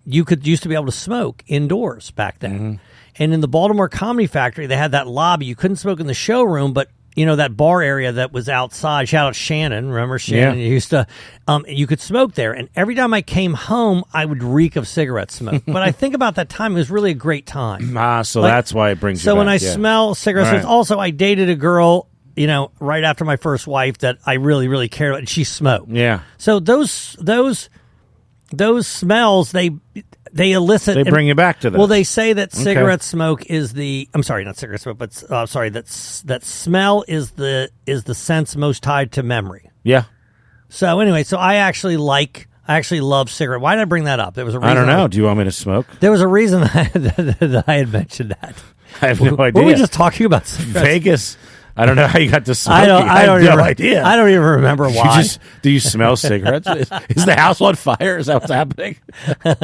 you used to be able to smoke indoors back then. And in the Baltimore Comedy Factory, they had that lobby. You couldn't smoke in the showroom, but that bar area that was outside. Shout out Shannon. Remember Shannon? You used to, you could smoke there. And every time I came home, I would reek of cigarette smoke. But I think about that time, it was really a great time. So that's why it brings you So back. when I smell cigarette smoke, also I dated a girl, right after my first wife that I really, really cared about, and she smoked. Yeah. So those smells, they elicit. They bring you back to that. Well, they say that cigarette smoke is I'm sorry, not cigarette smoke, but that smell is the sense most tied to memory. Yeah. So anyway, I actually love cigarette. Why did I bring that up? There was a reason. I don't know. Do you want me to smoke? There was a reason that I had mentioned that. I have no idea. Were we just talking about cigarettes? Vegas. I don't know how you got to smoking. I have no idea. I don't even remember why. Do you smell cigarettes? Is the house on fire? Is that what's happening? All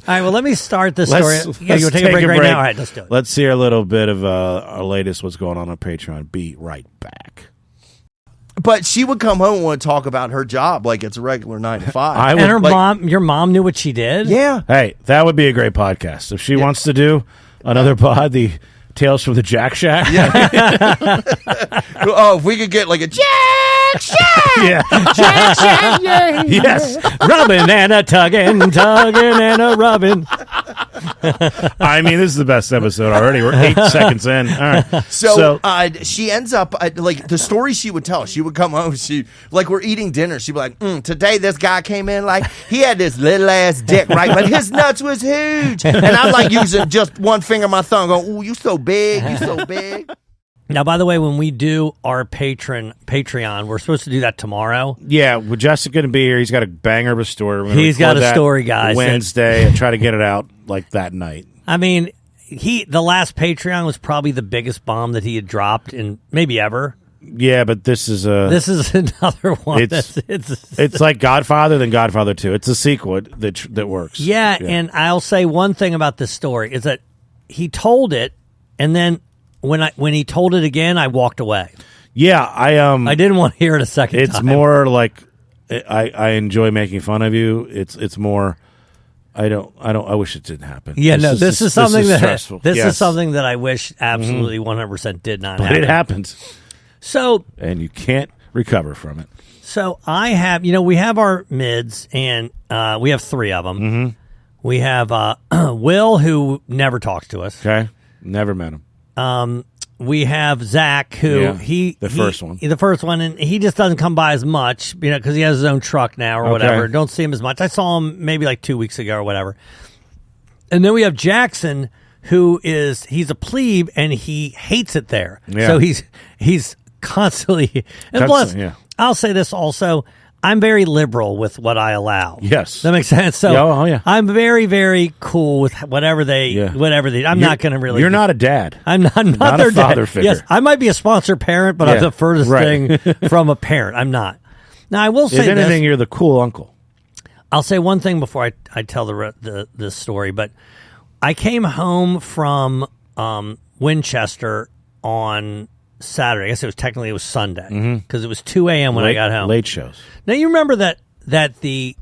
right, well, let me start this story. You want to take a break right now? All right, let's do it. Let's hear a little bit of our latest what's going on Patreon. Be right back. But she would come home and want to talk about her job like it's a regular 9 to 5. Your mom knew what she did? Yeah. Hey, that would be a great podcast. If she wants to do another pod, the Tales from the Jack Shack. Yeah. If we could get like a Jack Shack. Yeah. Jack Shack. Yeah. Yes. Rubbing and a tugging and a rubbing. I mean, this is the best episode already. We're 8 seconds in. All right. So she ends up, like, the story she would tell. She would come home, we're eating dinner. She'd be like, today this guy came in, like, he had this little ass dick, right? But his nuts was huge. And I'm like using just one finger of my thumb going, ooh, you so big. You so big. Now, by the way, when we do our Patreon, we're supposed to do that tomorrow. Yeah, well, Justin's going to be here. He's got a banger of a story. He's got a story, guys. Wednesday, and try to get it out like that night. I mean, the last Patreon was probably the biggest bomb that he had dropped in maybe ever. Yeah, but this is another one. It's like Godfather, then Godfather 2. It's a sequel that works. Yeah, and I'll say one thing about this story is that he told it, and then when he told it again, I walked away. Yeah, I didn't want to hear it a second time. It's more like I enjoy making fun of you. It's more I wish it didn't happen. Yeah, this is something that I wish absolutely 100% did not happen. But it happens. So, and you can't recover from it. So I have, we have our mids, and we have 3 of them. Mm-hmm. We have Will, who never talks to us. Okay, never met him. We have Zach, who the first one, and he just doesn't come by as much, because he has his own truck now or whatever. Don't see him as much. I saw him maybe like 2 weeks ago or whatever. And then we have Jackson, he's a plebe and he hates it there. Yeah. So he's constantly, and plus, I'll say this also. I'm very liberal with what I allow. Yes. That makes sense. So I'm very, very cool with whatever they. I'm not going to really. You're not a dad. I'm not their a father dad. figure. Yes, I might be a sponsor parent, but I'm the furthest thing from a parent. I'm not. Now I will say if anything, you're the cool uncle. I'll say one thing before I tell the story, but I came home from Winchester on Saturday. I guess it was Sunday because it was 2 a.m. when I got home. Late shows. Now you remember that these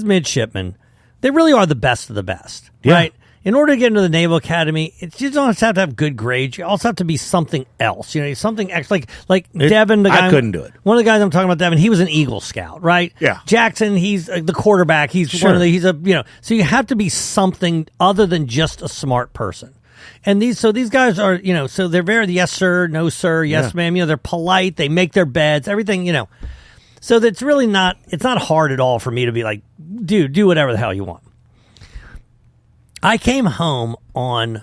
midshipmen, they really are the best of the best, right? in order to get into the Naval Academy, you don't just have to have good grades. You also have to be something else. Something like Devin. The guy I couldn't do it. One of the guys I'm talking about, Devin, he was an Eagle Scout, right? Yeah. Jackson, he's the quarterback. He's one of the. So you have to be something other than just a smart person. And these guys are, so they're very yes sir, no sir, yes ma'am. They're polite. They make their beds, everything. So that's really not. It's not hard at all for me to be like, dude, do whatever the hell you want. I came home on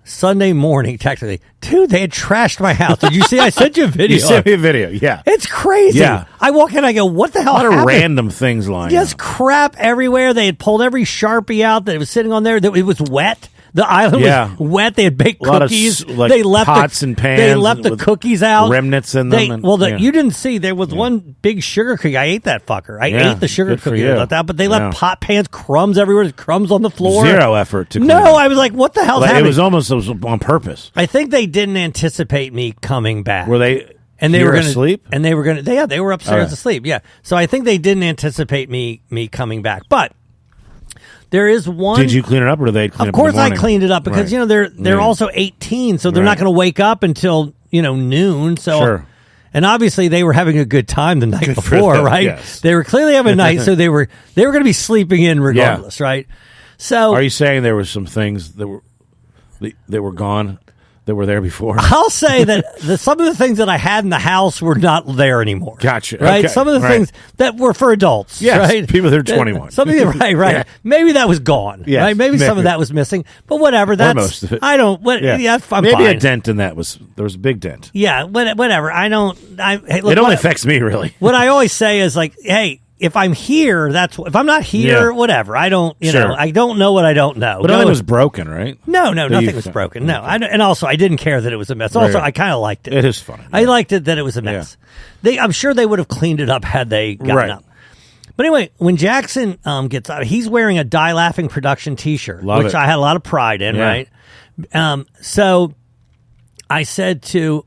Sunday morning, technically. Dude, they had trashed my house. Did you see? I sent you a video. You sent me a video, yeah. It's crazy. Yeah. I walk in, I go, what the hell happened? A lot of random things lying Just crap everywhere. They had pulled every Sharpie out that was sitting on there. It was wet. The island was wet. They had baked cookies. They left pots and pans. They left the cookies out. Remnants in them. You didn't see. There was one big sugar cookie. I ate that fucker. I ate the sugar cookie. But they left pot pans, crumbs everywhere, crumbs on the floor. Zero effort to clean No, up. I was like, what the hell's happening? It was almost on purpose. I think they didn't anticipate me coming back. Were they and they were going to sleep? And they were going to they were upstairs asleep. Yeah. So I think they didn't anticipate me coming back. But there is one. Did you clean it up, or did they clean it up? Of course, I cleaned it up because they're also 18, so they're not going to wake up until noon. So, and obviously they were having a good time the night before, right? Yes. They were clearly having a night, so they were going to be sleeping in regardless, right? So, are you saying there were some things that were gone? That were there before? I'll say that some of the things that I had in the house were not there anymore. Gotcha. Right? Okay. Some of the things that were for adults. Yes, right? people that are 21. Some of the, right. Yeah. Maybe that was gone. Yes, right? Maybe some of that was missing. But whatever. That's most of it. I don't. I'm maybe fine. a dent in that there was a big dent. Yeah. Whatever. I don't. Hey, look, it only affects me really. What I always say is like, hey. If I'm here, if I'm not here, whatever. I don't, I don't know what I don't know. But nothing was broken, right? No, nothing was broken. No, and also I didn't care that it was a mess. Also, I kind of liked it. It is funny. I liked it that it was a mess. I'm sure they would have cleaned it up had they gotten up. But anyway, when Jackson gets out, he's wearing a Die Laughing production T-shirt, which I had a lot of pride in, right? So I said to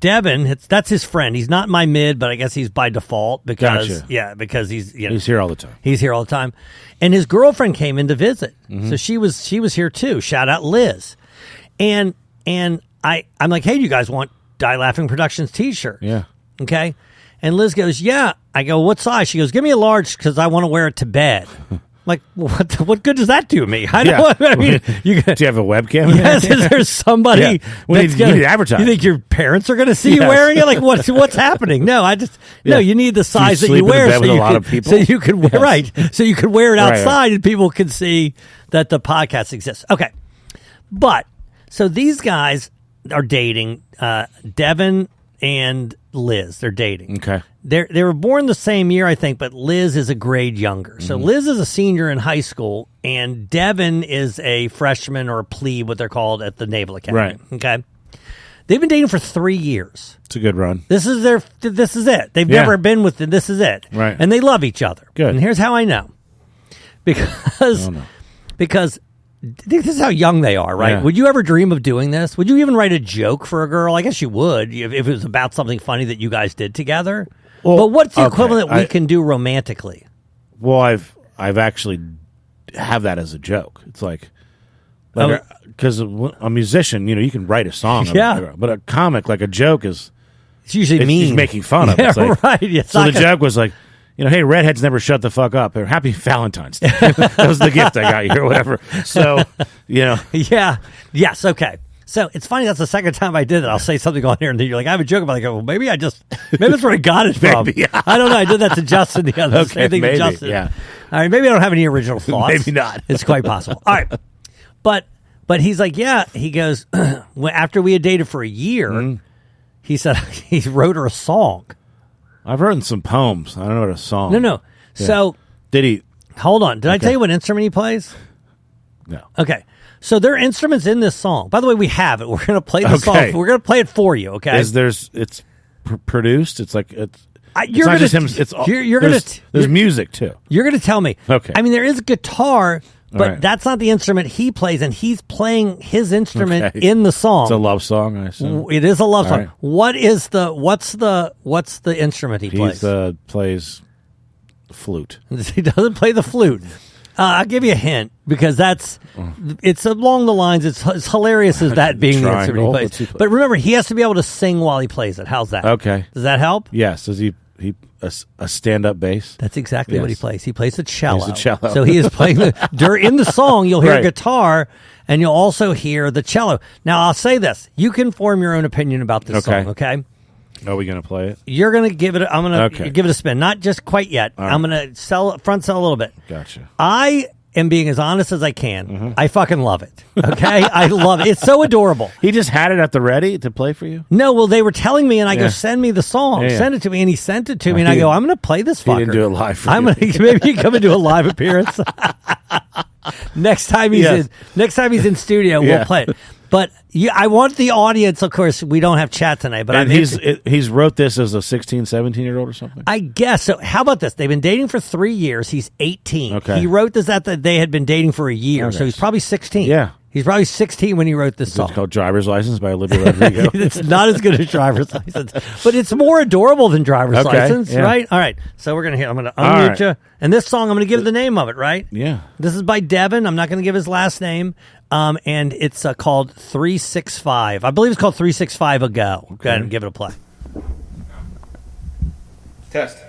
Devin, that's his friend. He's not my mid, but I guess he's by default because because he's here all the time. He's here all the time, and his girlfriend came in to visit, so she was here too. Shout out Liz, and I'm like, hey, do you guys want Die Laughing Productions T-shirt? Yeah, okay. And Liz goes, yeah. I go, what size? She goes, give me a large because I want to wear it to bed. Like, what good does that do me? I don't. I mean, do you have a webcam? Yes, is there somebody? We need to advertise. You think your parents are going to see you wearing it? Like, what's happening? No, no. You need the size that you wear, so you can wear so you can wear it outside, and people can see that the podcast exists. Okay, but so these guys are dating. Devin and Liz, they're dating. Okay. They were born the same year, I think, but Liz is a grade younger. So Liz is a senior in high school, and Devin is a freshman or a plebe, what they're called, at the Naval Academy. Right. Okay. They've been dating for 3 years. It's a good run. This is it. They've never been with it. This is it. Right. And they love each other. Good. And here's how I know. Because this is how young they are, right? Yeah. Would you ever dream of doing this? Would you even write a joke for a girl? I guess you would if it was about something funny that you guys did together. Well, but what's the equivalent we can do romantically? Well, I've actually have that as a joke. It's like because a musician, you can write a song, but a comic, like a joke, it's usually mean. He's making fun of. Yeah, it's like, right. It's so the joke was like, hey, redheads never shut the fuck up. Or happy Valentine's Day. That was the gift I got you, or whatever. So, Yeah. Yes. Okay. So it's funny. That's the second time I did it. I'll say something on here, and then you're like, I have a joke about it. I go, well, maybe that's where I got it from. Maybe. I don't know. I did that to Justin the other day. Okay, maybe. Justin. Yeah. All right. Maybe I don't have any original thoughts. Maybe not. It's quite possible. All right. But he's like, yeah. He goes, after we had dated for a year, he said he wrote her a song. I've written some poems. I don't know what a song. No. Yeah. So did he? Hold on. Did I tell you what instrument he plays? No. Okay. So there are instruments in this song. By the way, we have it. We're going to play the song. We're going to play it for you. Okay. It's produced. It's like it's you're not gonna, just him. It's there's music too. You're going to tell me. Okay. I mean, there is guitar, but right. that's not the instrument he plays, and he's playing his instrument in the song. It's a love song, I assume. It is a love song. Right. What's the instrument he plays? He plays flute. He doesn't play the flute. I'll give you a hint because it's along the lines. It's hilarious as that being the answer he plays. But remember, he has to be able to sing while he plays it. How's that? Okay. Does that help? Yes. Does he a stand-up bass? That's exactly what he plays. He plays the cello. He's the cello. So he is playing in the song. You'll hear guitar, and you'll also hear the cello. Now, I'll say this: you can form your own opinion about this song. Okay. Are we going to play it? You're going to give it. I'm going to give it a spin. Not just quite yet. Right. I'm going to front sell a little bit. Gotcha. I am being as honest as I can. I fucking love it. Okay, I love it. It's so adorable. He just had it at the ready to play for you? No, well, they were telling me, and I go, send me the song. Send it to me, and he sent it to me, and I go, I'm going to play this fucker. He didn't do it live for I'm you. Gonna, maybe he come and do a live appearance. Next time he's in studio, we'll play it. But I want the audience, of course, we don't have chat tonight. But he's wrote this as a 16, 17-year-old or something? I guess. So how about this? They've been dating for 3 years. He's 18. Okay. He wrote this that they had been dating for a year. Okay. So he's probably 16. Yeah. He's probably 16 when he wrote this song. It's called Driver's License by Olivia Rodrigo. It's not as good as Driver's License, but it's more adorable than Driver's License, right? All right. So we're going to hear. I'm going to unmute you. And this song, I'm going to give the name of it, right? Yeah. This is by Devin. I'm not going to give his last name. And it's called 365. I believe it's called 365 Ago. Go ahead and give it a play. Test.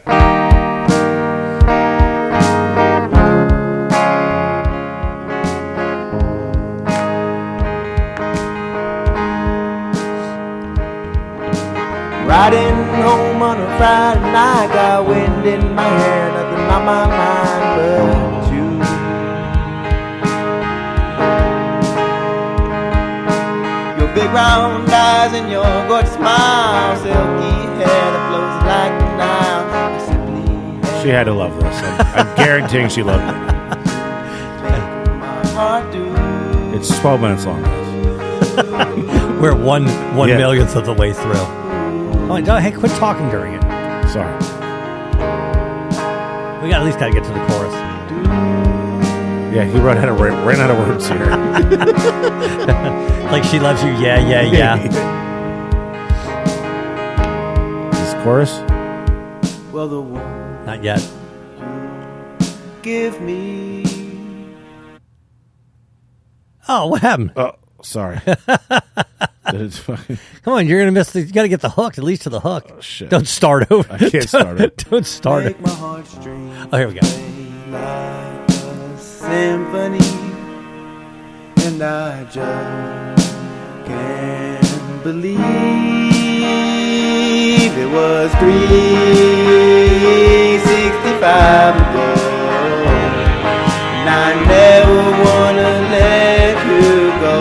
Riding home on a Friday night, got wind in my hair, nothing on my mind but you. Your big round eyes and your gorgeous smile, silky hair that flows like the Nile. I simply She had to love this. I'm guaranteeing she loved it. make my heart do. It's 12 minutes long. We're one millionth of the way through. Oh, no, hey, quit talking during it. Sorry. We at least got to get to the chorus. Yeah, he ran out of words here. Like she loves you, yeah. This chorus? Well, the one Not yet. give me. Oh, what happened? Oh, sorry. It's fucking... Come on, you're going to miss you got to get the hook, at least to the hook. Oh, shit. Don't start over. I can't start it. Don't start it. Make my heartstrings Oh, here we go. play like a symphony, and I just can't believe it was 365 ago, and I never wanna let you go.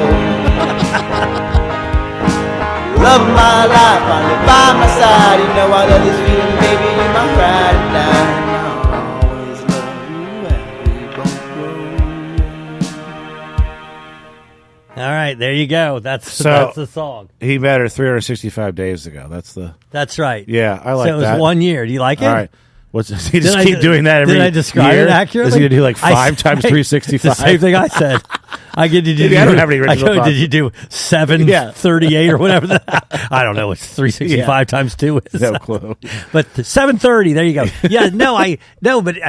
Love of my life, finally by my side. You know I love this feeling, baby. You're my ride or die. And I'll always love you as we both grow. All right, there you go. That's the song. He met her 365 days ago. That's right. Yeah, I like that. So it was 1 year. Do you like it? All right. He just keep doing that every year? Did I describe it accurately? Is he going to do like 5 times 365? It's the same thing I said. I get to do. Maybe I don't have any original thoughts. Did you do 738 or whatever? I don't know. It's 365 times 2 is. No clue. But 730. There you go. Yeah.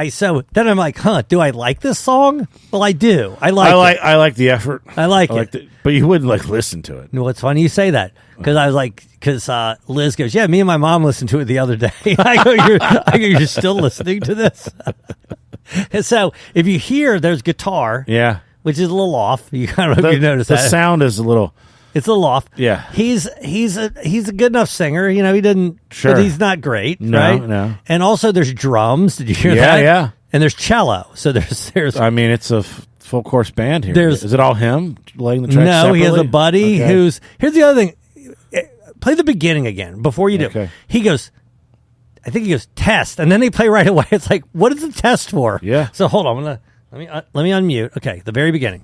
So then I'm like, do I like this song? Well, I do. I like the effort. I like it. But you wouldn't listen to it. No, it's funny you say that because I was like, Liz goes, yeah, me and my mom listened to it the other day. I go, you're still listening to this? And so if you hear there's guitar, yeah, which is a little off. You kind of notice the that sound is a little. It's a little off. Yeah, he's a good enough singer. You know, he didn't. Sure, but he's not great. No, right? No. And also there's drums. Did you hear that? Yeah. And there's cello. So there's. I mean, it's a full course band here. Is it all him laying the tracks? No, separately? he has a buddy who's. Here's the other thing. Play the beginning again before you do. Okay. He goes. I think he goes test, and then they play right away. It's like, what is the test for? Yeah. So hold on. Let me unmute. Okay, the very beginning.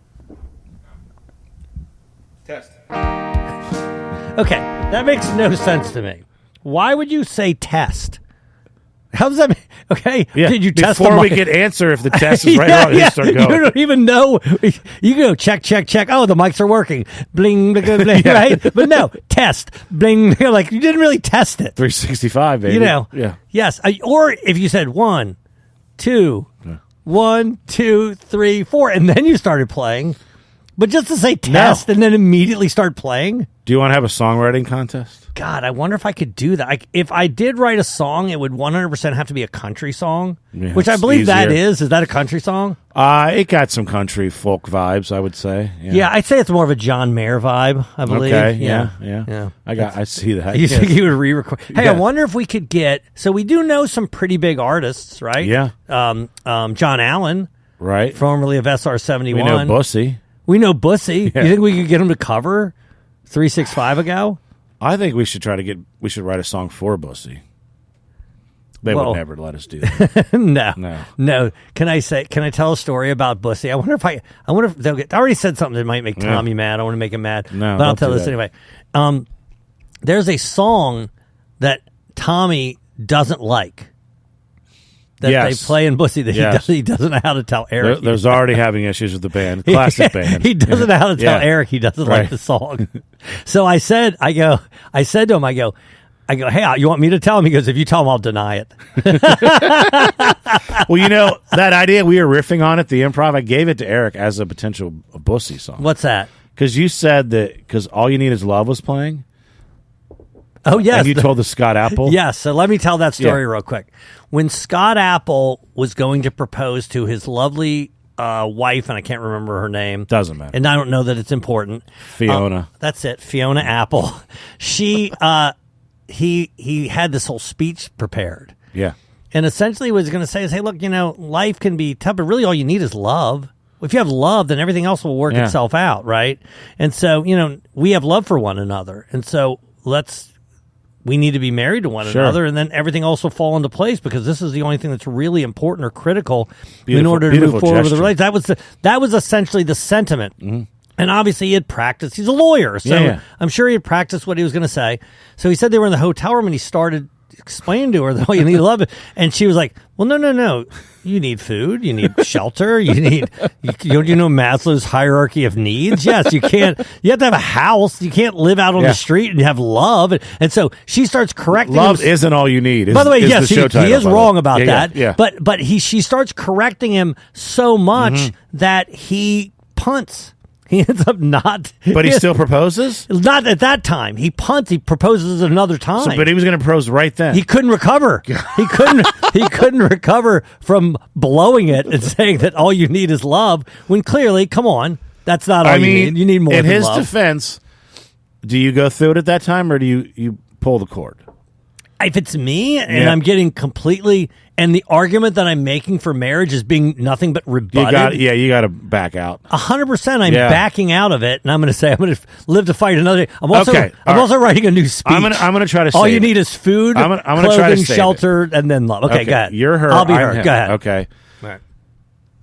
Test. Okay, that makes no sense to me. Why would you say test? How does that mean? Okay, yeah. Did you test before we could answer if the test is right or wrong? You start going. You don't even know. You go check. Oh, the mics are working. Bling, bling, bling. Yeah. Right? But no, test. Bling. Like you didn't really test it. 365, baby. You know. Yeah. Yes. Or if you said 1, 2, 1, 2, 3, 4, and then you started playing. But just to say test and then immediately start playing? Do you want to have a songwriting contest? God, I wonder if I could do that. If I did write a song, it would 100% have to be a country song, which I believe easier. that is. Is that a country song? It got some country folk vibes, I would say. Yeah, I'd say it's more of a John Mayer vibe, I believe. Okay, yeah. I see that. You think he would re-record? Hey, Yeah. I wonder if we could get... So we do know some pretty big artists, right? Yeah. John Allen, Right. formerly of SR-71. We know Bussy. We know Bussy. Yeah. You think we could get him to cover 365 ago? I think we should should write a song for Bussy. They would never let us do that. No. Can I tell a story about Bussy? I wonder if they'll get. I already said something that might make Tommy mad. I want to make him mad. No, but I'll don't tell do this that. anyway. There's a song that Tommy doesn't like that Yes. they play in Bussy that Yes. he doesn't know how to tell Eric. There's already having issues with the band. Classic band. He doesn't know how to tell Yeah. Eric he doesn't Right. like the song. So I said to him, I go, hey, you want me to tell him? He goes, if you tell him, I'll deny it. Well, that idea we were riffing on at the Improv, I gave it to Eric as a potential Bussy song. What's that? Because you said that because All You Need Is Love was playing. Oh, yes. And you told the Scott Apple. Yes. So let me tell that story Yeah. real quick. When Scott Apple was going to propose to his lovely wife, and I can't remember her name. Doesn't matter. And I don't know that it's important. Fiona. That's it. Fiona Apple. She, he had this whole speech prepared. Yeah. And essentially what he was going to say is, hey, look, life can be tough, but really all you need is love. If you have love, then everything else will work itself out, right? And so, we have love for one another. And so we need to be married to one another, and then everything else will fall into place because this is the only thing that's really important or critical in order to move forward with the relationship. That was essentially the sentiment. Mm-hmm. And obviously he had practiced. He's a lawyer, so I'm sure he had practiced what he was going to say. So he said they were in the hotel room, and he started explaining to her that, you need to love it. And she was like, well, no. You need food. You need shelter. You need, you know Maslow's hierarchy of needs? Yes, you can't. You have to have a house. You can't live out on the street and have love. And so she starts correcting him. Love isn't all you need. By the way, yes, he is wrong about that. Yeah. But she starts correcting him so much that he punts. He ends up not. But he still proposes? Not at that time. He punts. He proposes another time. But he was going to propose right then. He couldn't recover. He couldn't recover from blowing it and saying that all you need is love. When clearly, come on, that's not all you need. You need more than love. In his defense, do you go through it at that time, or do you pull the cord? If it's me and I'm getting completely, and the argument that I'm making for marriage is being nothing but rebutted. You got to back out. 100%. I'm backing out of it, and I'm going to say I'm going to live to fight another day. I'm also writing a new speech. I'm going to try to. All you need is food, clothing, shelter, and then love. Okay, go ahead. You're her. I'll be I'm her. him. Go ahead. Okay. All right.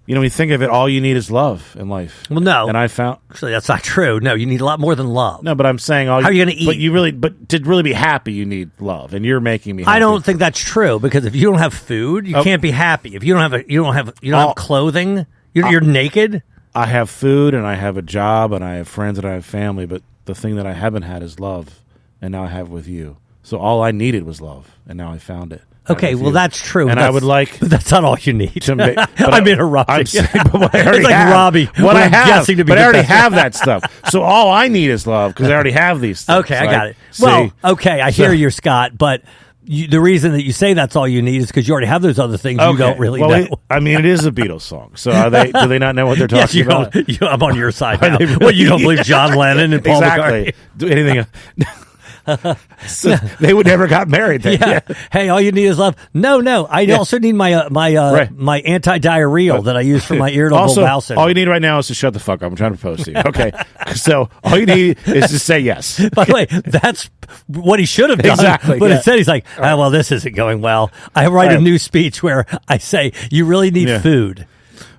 When you think of it, all you need is love in life. Well, no. And I found... Actually, that's not true. No, you need a lot more than love. No, but I'm saying... How are you going to eat? But to really be happy, you need love. And you're making me happy. I don't think that's true, because if you don't have food, you can't be happy. If you don't have clothing, you're naked. I have food, and I have a job, and I have friends, and I have family, but the thing that I haven't had is love, and now I have it with you. So all I needed was love, and now I found it. Okay, well, that's true. And I would like... But that's not all you need. I'm interrupting. I'm saying, but I already it's like have, Robby. What I have, guessing to be but I already best. have that stuff. So all I need is love, because I already have these things. Okay, I got it. Well, okay, I hear you, Scott, but... the reason that you say that's all you need is because you already have those other things you don't really know. It is a Beatles song. So do they not know what they're talking about? I'm on your side now. Well, you don't believe John Lennon and Paul McCartney? Do anything... So they would never got married then. Yeah. Hey, all you need is love. No. I also need my anti-diarrheal that I use for my irritable bowel syndrome. All you need right now is to shut the fuck up. I'm trying to propose to you. Okay. So all you need is to say yes. By the way, that's what he should have done. Exactly. But instead he's like, well, this isn't going well. I write a new speech where I say, you really need food.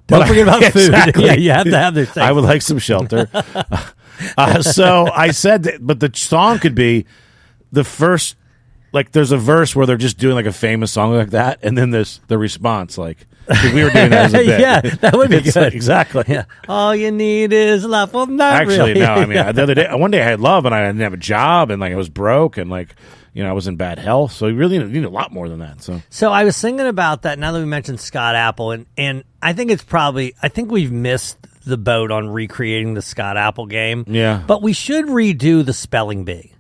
Don't forget about food. Exactly. Yeah, you have to have this thing. I would like some shelter. So I said that, but the song could be the first, like there's a verse where they're just doing like a famous song like that, and then there's the response, like we were doing that as a bit. Yeah, that would be good. Like, exactly. Yeah. All you need is love. Well, not actually, really. no. I mean, the other day, one day I had love, and I didn't have a job, and like I was broke, and like I was in bad health. So you really need a lot more than that. So I was thinking about that now that we mentioned Scott Apple, and I think we've missed the boat on recreating the Scott Apple game. Yeah. But we should redo the spelling bee.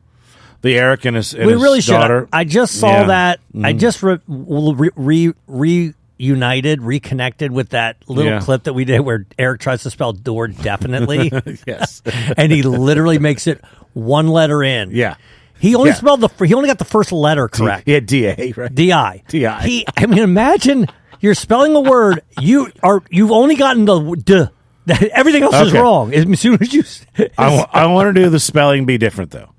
The Eric and his We really should. daughter. I just saw that. I just reconnected with that little clip that we did where Eric tries to spell door definitely. Yes. And he literally makes it one letter in. Yeah. He only he only got the first letter correct. He had D-A, right? D-I. D-I. I mean, imagine you're spelling a word, you've only gotten the D. Everything else is wrong. As soon as you... I want to do the spelling bee different, though.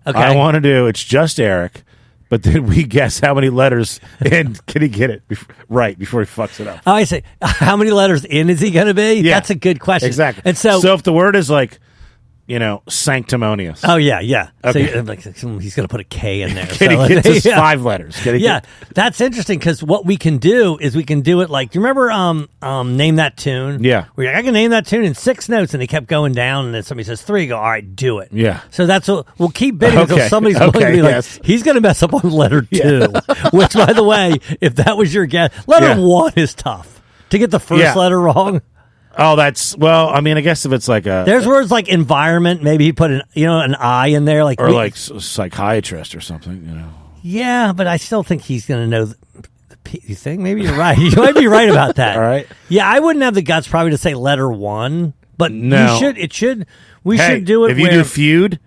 Okay. I want to do, it's just Eric, but then we guess how many letters and can he get it right before he fucks it up. Oh, I see. How many letters in is he going to be? Yeah. That's a good question. Exactly. And so if the word is like, sanctimonious. Oh, yeah. Okay. So he's going to put a K in there. Can he get this 5 letters? That's interesting because what we can do is we can do it like, do you remember Name That Tune? Yeah. Where you're like, I can name that tune in 6 notes, and he kept going down, and then somebody says 3, you go, all right, do it. Yeah. So that's what we'll keep bidding until somebody's willing to be like, he's going to mess up on letter 2, which, by the way, if that was your guess, letter 1 is tough. To get the first letter wrong. Oh, I guess if it's like there's words like environment, maybe he put an I in there, like psychiatrist or something, Yeah, but I still think he's going to know the P thing. Maybe you're right. You might be right about that. All right. Yeah, I wouldn't have the guts probably to say letter 1, but no. We should do it. If you do feud,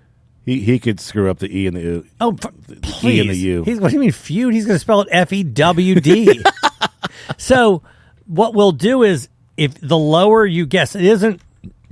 he could screw up the E and the U. Oh, the E and the U. What do you mean feud? He's going to spell it FEWD. So what we'll do is, if the lower you guess,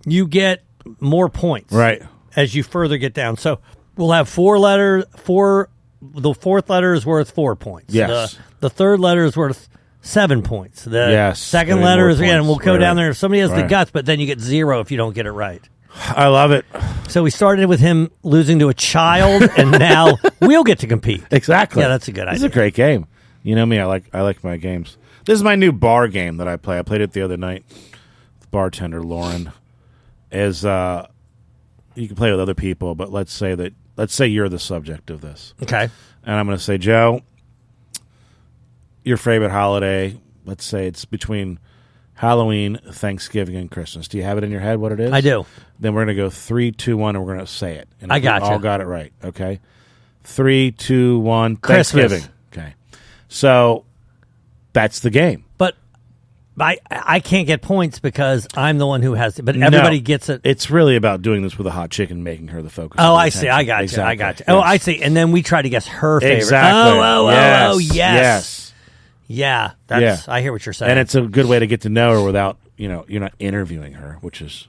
you get more points. Right. As you further get down. So we'll have 4 letters. The 4th letter is worth 4 points. Yes. The 3rd letter is worth 7 points. The second letter is, and we'll go down there if somebody has the guts, but then you get 0 if you don't get it right. I love it. So we started with him losing to a child, and now we'll get to compete. Exactly. Yeah, that's a good idea. It's a great game. You know me, I like my games. This is my new bar game that I play. I played it the other night. The bartender, Lauren, is you can play with other people, but let's say you're the subject of this. Okay. And I'm going to say, Joe, your favorite holiday, let's say it's between Halloween, Thanksgiving, and Christmas. Do you have it in your head what it is? I do. Then we're going to go 3, 2, 1, and we're going to say it. And I got you. All got it right. Okay. 3, 2, 1, Christmas. Thanksgiving. Okay. So that's the game. But I can't get points because I'm the one who has it. But everybody gets it. It's really about doing this with a hot chick and making her the focus. Oh, I see. I got you. Exactly. I got you. Yes. Oh, I see. And then we try to guess her favorite. Exactly. Oh, yes. Yes. Yeah. I hear what you're saying. And it's a good way to get to know her without, you're not interviewing her, which is,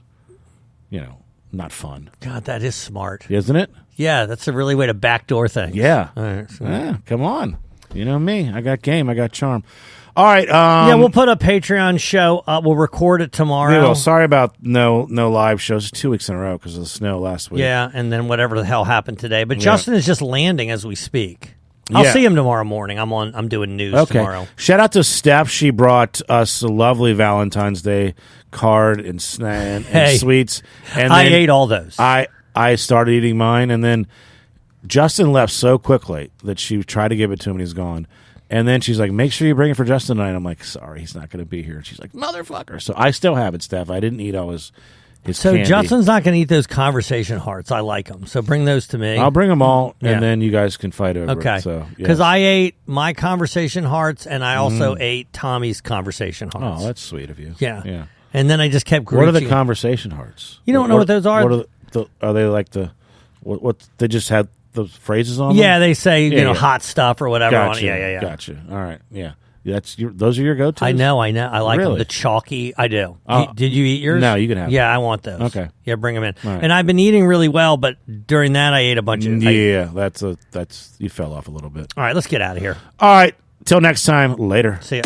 not fun. God, that is smart. Isn't it? Yeah, that's a really way to backdoor things. Yeah. All right, so. Yeah, come on. You know me. I got game. I got charm. All right. We'll put a Patreon show up. We'll record it tomorrow. We will. Sorry about no live shows. 2 weeks in a row because of the snow last week. Yeah, and then whatever the hell happened today. But Justin is just landing as we speak. I'll see him tomorrow morning. I'm doing news tomorrow. Shout out to Steph. She brought us a lovely Valentine's Day card and sweets. And I ate all those. I started eating mine, and then Justin left so quickly that she tried to give it to him, and he's gone. And then she's like, make sure you bring it for Justin tonight. I'm like, sorry, he's not going to be here. And she's like, motherfucker. So I still have it, Steph. I didn't eat all his candy. Justin's not going to eat those conversation hearts. I like them. So bring those to me. I'll bring them all, and then you guys can fight over it. So, because I ate my conversation hearts, and I also ate Tommy's conversation hearts. Oh, that's sweet of you. Yeah. And then I just kept What are the conversation hearts? You don't know what those are? What are they like what they just had the phrases on them? Yeah, they say, hot stuff or whatever gotcha. on it. Yeah. Gotcha. All right. Yeah. Those are your go-tos? I know. I like them. Really? The chalky. I do. Did you eat yours? No, you can have them. Yeah, I want those. Okay. Yeah, bring them in. Right. And I've been eating really well, but during that I ate a bunch of... that's you fell off a little bit. All right, let's get out of here. All right. Till next time. Later. See ya.